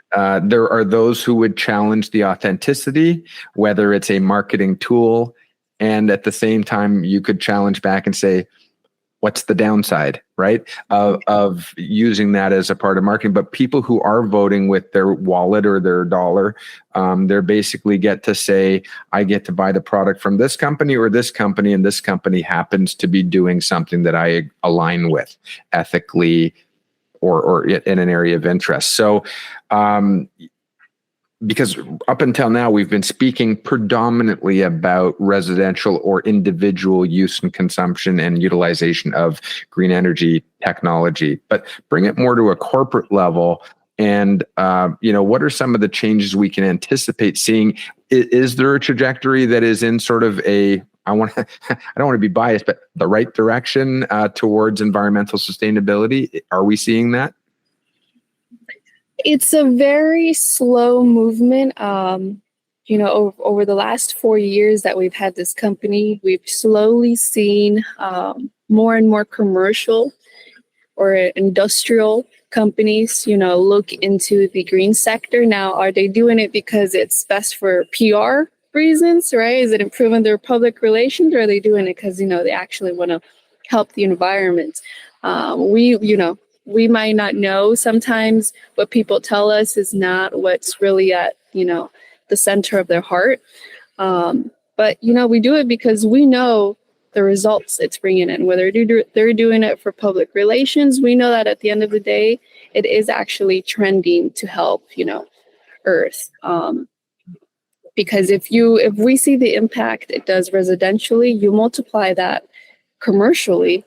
there are those who would challenge the authenticity, whether it's a marketing tool, and at the same time, you could challenge back and say, what's the downside, right, of using that as a part of marketing? But people who are voting with their wallet or their dollar, they basically get to say, I get to buy the product from this company or this company, and this company happens to be doing something that I align with ethically or in an area of interest. So, because up until now, we've been speaking predominantly about residential or individual use and consumption and utilization of green energy technology, but bring it more to a corporate level. And, what are some of the changes we can anticipate seeing? Is there a trajectory that is in sort of I don't want to be biased, but the right direction towards environmental sustainability? Are we seeing that? It's a very slow movement. Over the last 4 years that we've had this company, we've slowly seen more and more commercial or industrial companies, look into the green sector. Now, are they doing it because it's best for PR reasons, right? Is it improving their public relations, or are they doing it because, they actually want to help the environment? We might not know. Sometimes what people tell us is not what's really at, the center of their heart. But, we do it because we know the results it's bringing in. Whether they're doing it for public relations, we know that at the end of the day, it is actually trending to help, Earth. Because if we see the impact it does residentially, you multiply that commercially,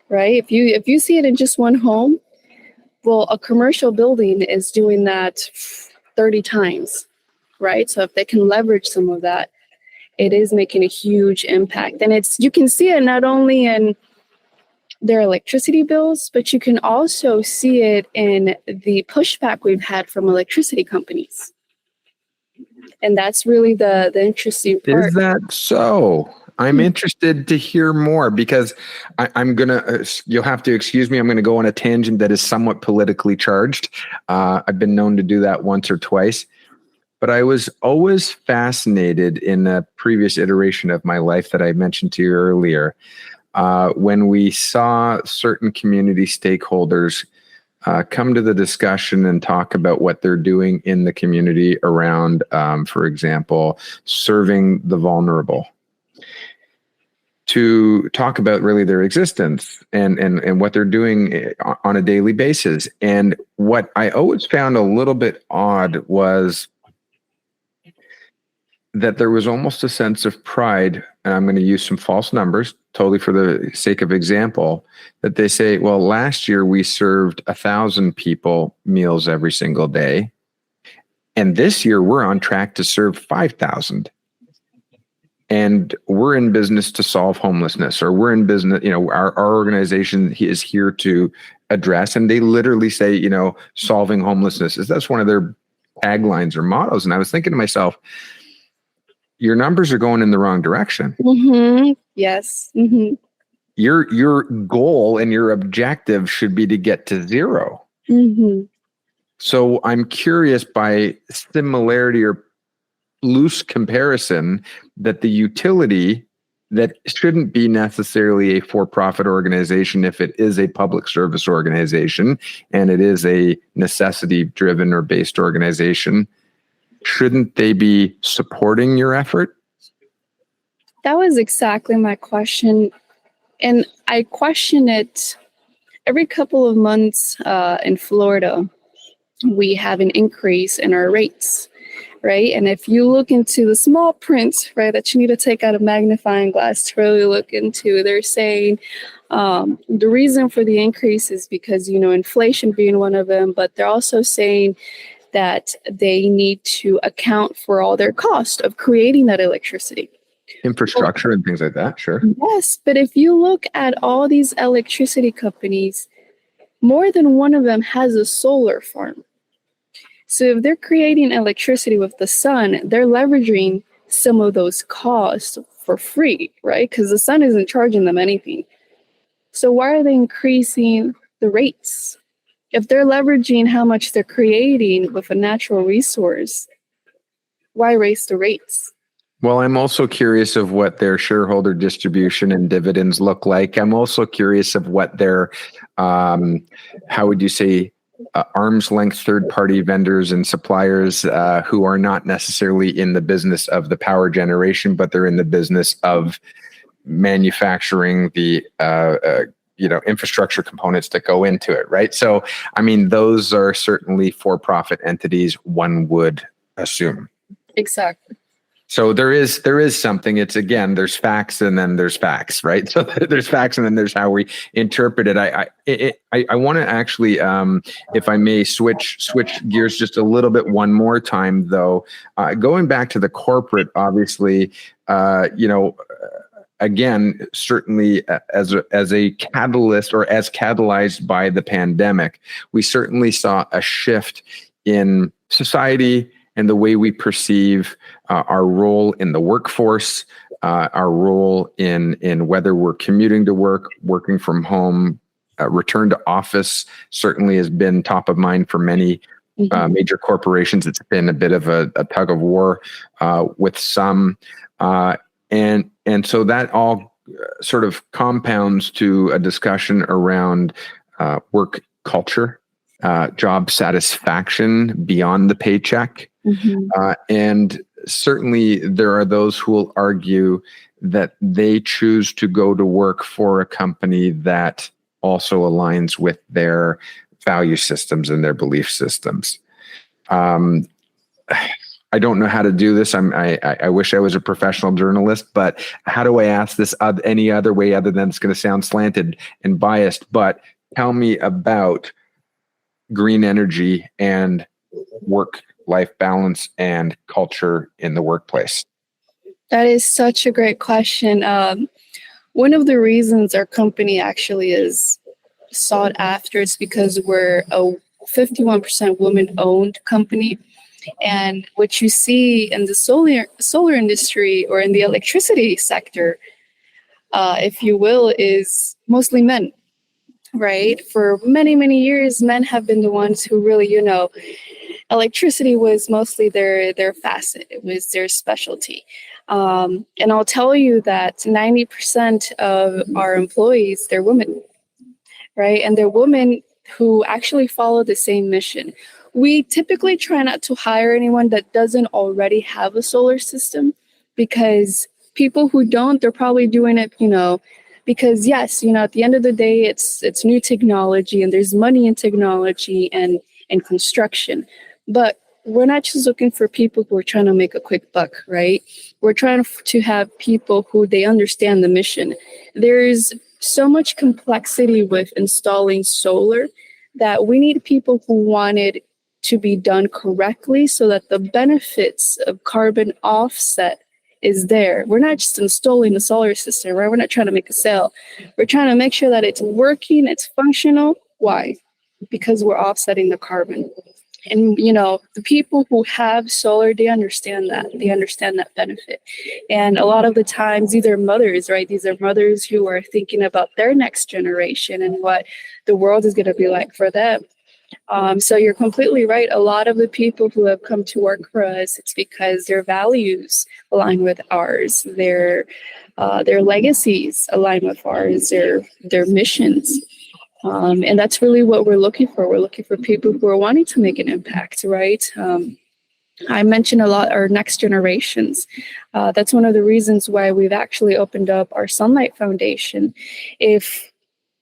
right? If you see it in just one home, well, a commercial building is doing that 30 times, right? So if they can leverage some of that, it is making a huge impact. And you can see it not only in their electricity bills, but you can also see it in the pushback we've had from electricity companies. And that's really the interesting part. Is that so? I'm interested to hear more because I'm going to, you'll have to excuse me, I'm going to go on a tangent that is somewhat politically charged. I've been known to do that once or twice, but I was always fascinated in a previous iteration of my life that I mentioned to you earlier, when we saw certain community stakeholders come to the discussion and talk about what they're doing in the community around, for example, serving the vulnerable, to talk about really their existence and what they're doing on a daily basis. And what I always found a little bit odd was that there was almost a sense of pride, and I'm going to use some false numbers, totally for the sake of example, that they say, well, last year we served 1,000 people meals every single day, and this year we're on track to serve 5,000. And we're in business to solve homelessness, or we're in business, our organization is here to address, and they literally say, solving homelessness that's one of their taglines or mottos. And I was thinking to myself, your numbers are going in the wrong direction. Mm-hmm. Yes. Mm-hmm. Your goal and your objective should be to get to zero. Mm-hmm. So I'm curious, by similarity or loose comparison, that the utility that shouldn't be necessarily a for-profit organization if it is a public service organization and it is a necessity-driven or based organization, shouldn't they be supporting your effort? That was exactly my question. And I question it every couple of months. In Florida, we have an increase in our rates, right? And if you look into the small print, right, that you need to take out a magnifying glass to really look into, they're saying the reason for the increase is because, inflation being one of them, but they're also saying that they need to account for all their cost of creating that electricity. Infrastructure and things like that, sure. Yes, but if you look at all these electricity companies, more than one of them has a solar farm. So if they're creating electricity with the sun, they're leveraging some of those costs for free, right? Because the sun isn't charging them anything. So why are they increasing the rates? If they're leveraging how much they're creating with a natural resource, why raise the rates? Well, I'm also curious of what their shareholder distribution and dividends look like. I'm also curious of what their, how would you say, arm's length third-party vendors and suppliers who are not necessarily in the business of the power generation, but they're in the business of manufacturing the infrastructure components that go into it, right? So, I mean, those are certainly for-profit entities, one would assume. Exactly. So there is something. It's, again, there's facts and then there's facts, right? So there's facts and then there's how we interpret it. I want to actually, if I may, switch gears just a little bit one more time, though. Going back to the corporate, obviously, again, certainly as a catalyst, or as catalyzed by the pandemic, we certainly saw a shift in society and the way we perceive our role in the workforce, our role in whether we're commuting to work, working from home, return to office certainly has been top of mind for many major corporations. It's been a bit of a tug of war with some. And so that all sort of compounds to a discussion around work culture, job satisfaction beyond the paycheck. And certainly there are those who will argue that they choose to go to work for a company that also aligns with their value systems and their belief systems. I don't know how to do this. I wish I was a professional journalist, but how do I ask this any other way other than it's going to sound slanted and biased? But tell me about green energy and work work-life balance and culture in the workplace? That is such a great question. One of the reasons our company actually is sought after is because we're a 51% women-owned company. And what you see in the solar industry or in the electricity sector, if you will, is mostly men, right? For many, many years, men have been the ones who really, electricity was mostly their facet. It was their specialty. And I'll tell you that 90% of our employees, they're women, right? And they're women who actually follow the same mission. We typically try not to hire anyone that doesn't already have a solar system, because people who don't, they're probably doing it, because yes, at the end of the day, it's new technology and there's money in technology and construction. But we're not just looking for people who are trying to make a quick buck, right? We're trying to have people who they understand the mission. There's so much complexity with installing solar that we need people who want it to be done correctly so that the benefits of carbon offset is there. We're not just installing the solar system, right? We're not trying to make a sale. We're trying to make sure that it's working, it's functional. Why? Because we're offsetting the carbon. And, the people who have solar, they understand that. They understand that benefit. And a lot of the times, these are mothers, right? These are mothers who are thinking about their next generation and what the world is going to be like for them. So you're completely right. A lot of the people who have come to work for us, it's because their values align with ours, their legacies align with ours, their missions. And that's really what we're looking for. We're looking for people who are wanting to make an impact, right? I mentioned a lot our next generations. That's one of the reasons why we've actually opened up our Sunlight Foundation. If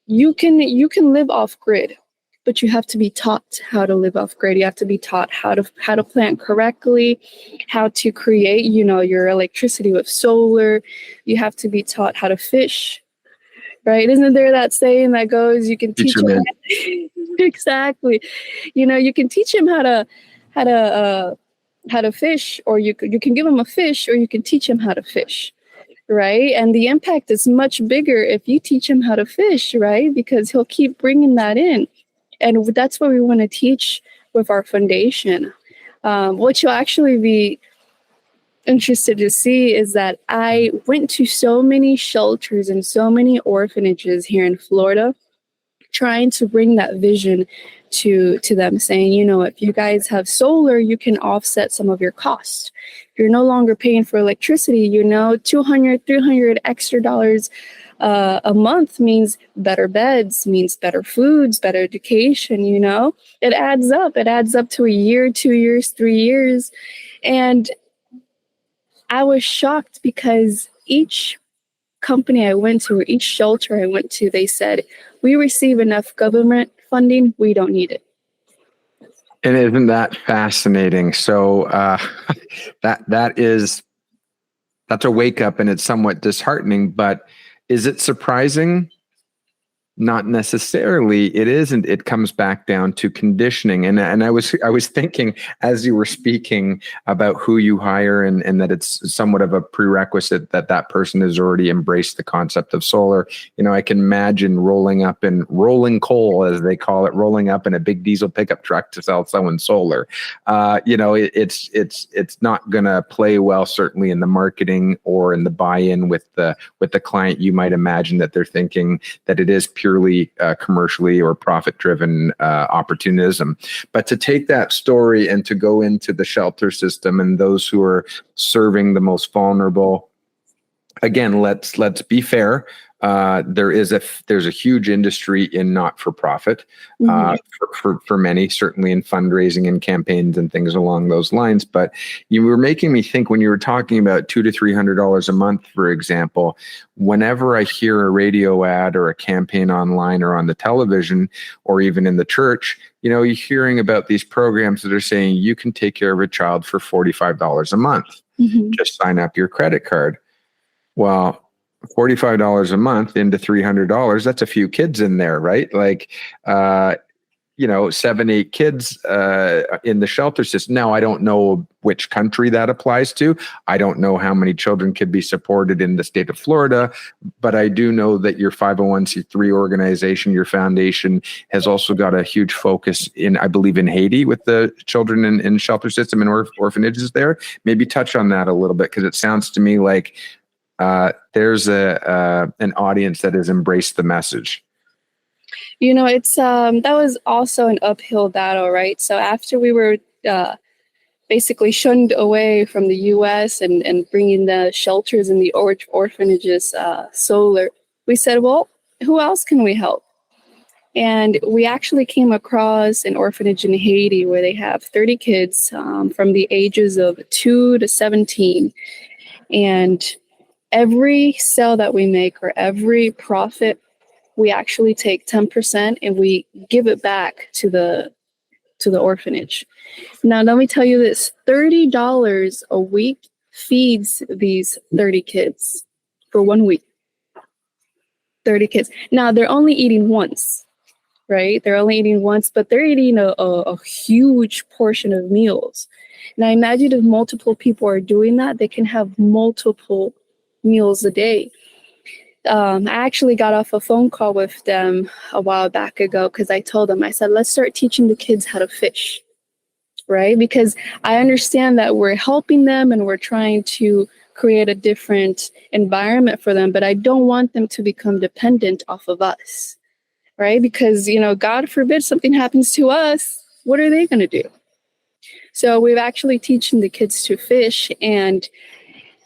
you can live off grid, but you have to be taught how to live off grid. You have to be taught how to plant correctly, how to create, your electricity with solar. You have to be taught how to fish. Right? Isn't there that saying that goes, you can teach him exactly. You can teach him how to fish, or you can give him a fish, or you can teach him how to fish. Right? And the impact is much bigger if you teach him how to fish, right? Because he'll keep bringing that in. And that's what we want to teach with our foundation. What you'll actually be interested to see is that I went to so many shelters and so many orphanages here in Florida, trying to bring that vision to them, saying, if you guys have solar, you can offset some of your costs. You're no longer paying for electricity, $200, $300 extra dollars a month means better beds, means better foods, better education, it adds up. It adds up to a year, 2 years, 3 years. And I was shocked because each company I went to, or each shelter I went to, they said, we receive enough government funding, we don't need it. And isn't that fascinating? So that's a wake up, and it's somewhat disheartening, but is it surprising? Not necessarily. It isn't. It comes back down to conditioning. And I was thinking as you were speaking about who you hire and that it's somewhat of a prerequisite that person has already embraced the concept of solar. I can imagine rolling coal, as they call it, rolling up in a big diesel pickup truck to sell someone solar. It's not going to play well, certainly in the marketing or in the buy-in with the client. You might imagine that they're thinking that it is purely commercially or profit-driven opportunism. But to take that story and to go into the shelter system and those who are serving the most vulnerable, again, let's be fair. There's a huge industry in not-for-profit for many, certainly in fundraising and campaigns and things along those lines. But you were making me think when you were talking about $200 to $300 a month, for example. Whenever I hear a radio ad or a campaign online or on the television or even in the church, you're hearing about these programs that are saying you can take care of a child for $45 a month. Mm-hmm. Just sign up your credit card. Well, $45 a month into $300, that's a few kids in there, right? 7, 8 kids in the shelter system. Now, I don't know which country that applies to. I don't know how many children could be supported in the state of Florida, but I do know that your 501c3 organization, your foundation, has also got a huge focus I believe, in Haiti with the children in shelter system and orphanages there. Maybe touch on that a little bit, because it sounds to me like there's an audience that has embraced the message. It's that was also an uphill battle, right? So after we were basically shunned away from the U.S. and bringing the shelters and the orphanages solar, we said, well, who else can we help? And we actually came across an orphanage in Haiti where they have 30 kids from the ages of 2 to 17. And every sale that we make, or every profit, we actually take 10% and we give it back to the orphanage. Now, let me tell you this, $30 a week feeds these 30 kids for 1 week. 30 kids. Now, they're only eating once, right? They're only eating once, but they're eating a huge portion of meals. Now, imagine if multiple people are doing that, they can have multiple meals a day. I actually got off a phone call with them a while back ago because I told them, I said, let's start teaching the kids how to fish, right? Because I understand that we're helping them and we're trying to create a different environment for them, but I don't want them to become dependent off of us, right? Because, God forbid something happens to us, what are they going to do? So we've actually teaching the kids to fish, and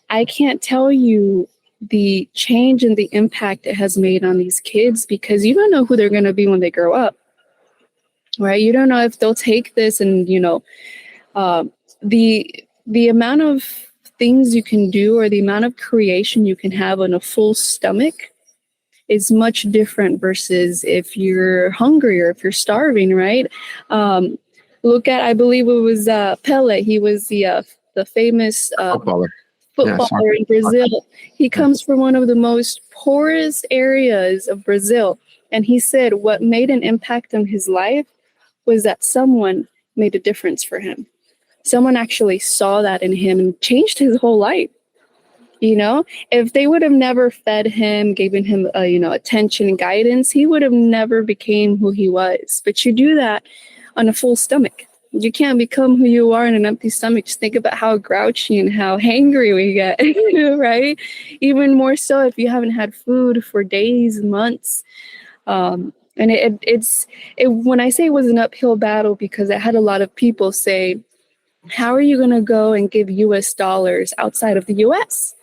I can't tell you the change and the impact it has made on these kids, because you don't know who they're going to be when they grow up, right? You don't know if they'll take this and, the amount of things you can do, or the amount of creation you can have on a full stomach, is much different versus if you're hungry or if you're starving, right? Look at, I believe it was Pele. He was the famous footballer in Brazil. He comes from one of the most poorest areas of Brazil. And he said what made an impact on his life was that someone made a difference for him. Someone actually saw that in him and changed his whole life. If they would have never fed him, given him, attention and guidance, he would have never became who he was. But you do that on a full stomach. You can't become who you are in an empty stomach. Just think about how grouchy and how hangry we get, right? Even more so if you haven't had food for days, months. And it's when I say it was an uphill battle, because I had a lot of people say, how are you going to go and give US dollars outside of the US?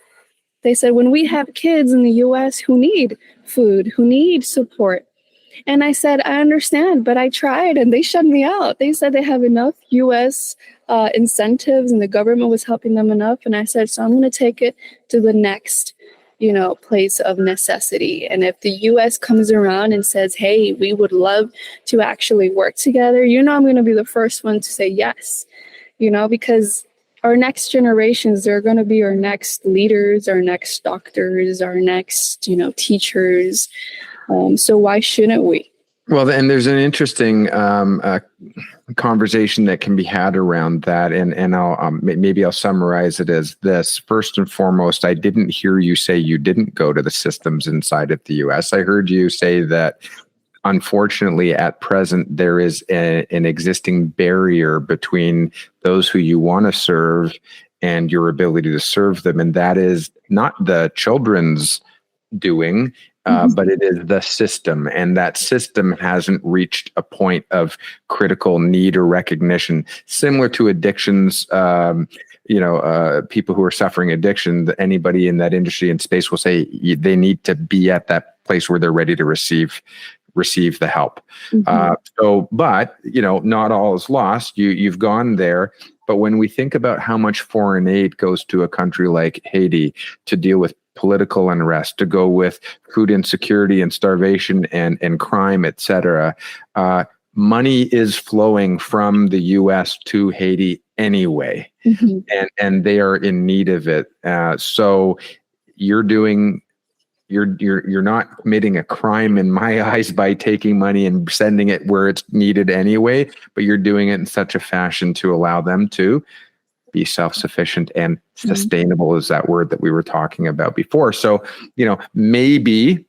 They said, when we have kids in the US who need food, who need support. And I said, I understand, but I tried and they shut me out. They said they have enough US incentives and the government was helping them enough. And I said, so I'm going to take it to the next, place of necessity. And if the US comes around and says, hey, we would love to actually work together, I'm going to be the first one to say yes, because our next generations, they're going to be our next leaders, our next doctors, our next, teachers. So why shouldn't we? Well, and there's an interesting conversation that can be had around that, and I'll maybe I'll summarize it as this. First and foremost, I didn't hear you say you didn't go to the systems inside of the U.S. I heard you say that, unfortunately, at present, there is an existing barrier between those who you want to serve and your ability to serve them, and that is not the children's doing. But it is the system, and that system hasn't reached a point of critical need or recognition. Similar to addictions, people who are suffering addiction, anybody in that industry and space will say they need to be at that place where they're ready to receive the help. But not all is lost. You've gone there. But when we think about how much foreign aid goes to a country like Haiti to deal with political unrest, to go with food insecurity and starvation and crime, et cetera, money is flowing from the U.S. to Haiti anyway, and they are in need of it. So you're doing you're not committing a crime in my eyes by taking money and sending it where it's needed anyway, but you're doing it in such a fashion to allow them to be self-sufficient and sustainable is that word that we were talking about before. So, maybe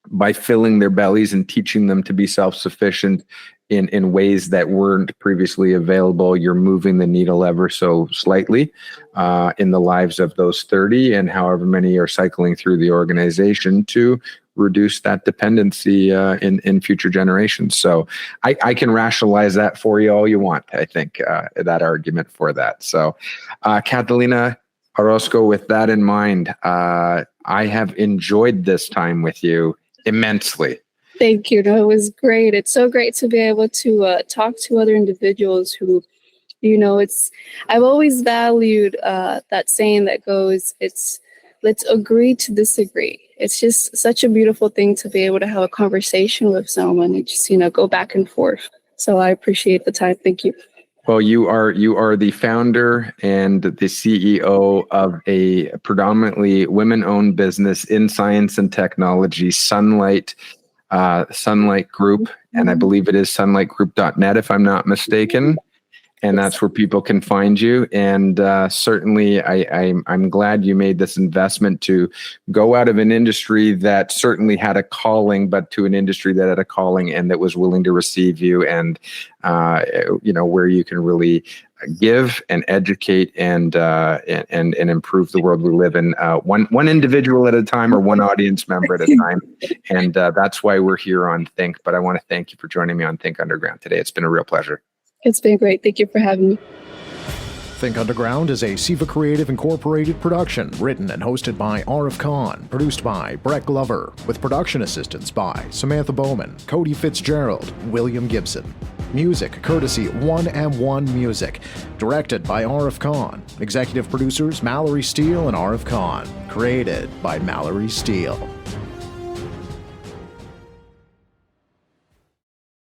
by filling their bellies and teaching them to be self-sufficient in ways that weren't previously available, you're moving the needle ever so slightly in the lives of those 30 and however many are cycling through the organization to reduce that dependency in future generations. So I can rationalize that for you all you want, I think, that argument for that. So Catalina Orozco, with that in mind, I have enjoyed this time with you immensely. Thank you. No, it was great. It's so great to be able to talk to other individuals who, I've always valued that saying that goes, let's agree to disagree. It's just such a beautiful thing to be able to have a conversation with someone and just, go back and forth. So I appreciate the time. Thank you. Well, you are the founder and the CEO of a predominantly women-owned business in science and technology, Sunlight Group, and I believe it is sunlightgroup.net if I'm not mistaken. And that's where people can find you. And certainly, I'm glad you made this investment to go out of an industry that certainly had a calling, but to an industry that had a calling and that was willing to receive you, and where you can really give and educate and improve the world we live in, one individual at a time or one audience member at a time. And that's why we're here on Thinc. But I want to thank you for joining me on Thinc Underground today. It's been a real pleasure. It's been great. Thank you for having me. Thinc Underground is a Siva Creative Incorporated production, written and hosted by Arif Khan, produced by Brett Glover, with production assistance by Samantha Bowman, Cody Fitzgerald, William Gibson. Music courtesy 1M1 Music, directed by Arif Khan. Executive producers Mallory Steele and Arif Khan. Created by Mallory Steele.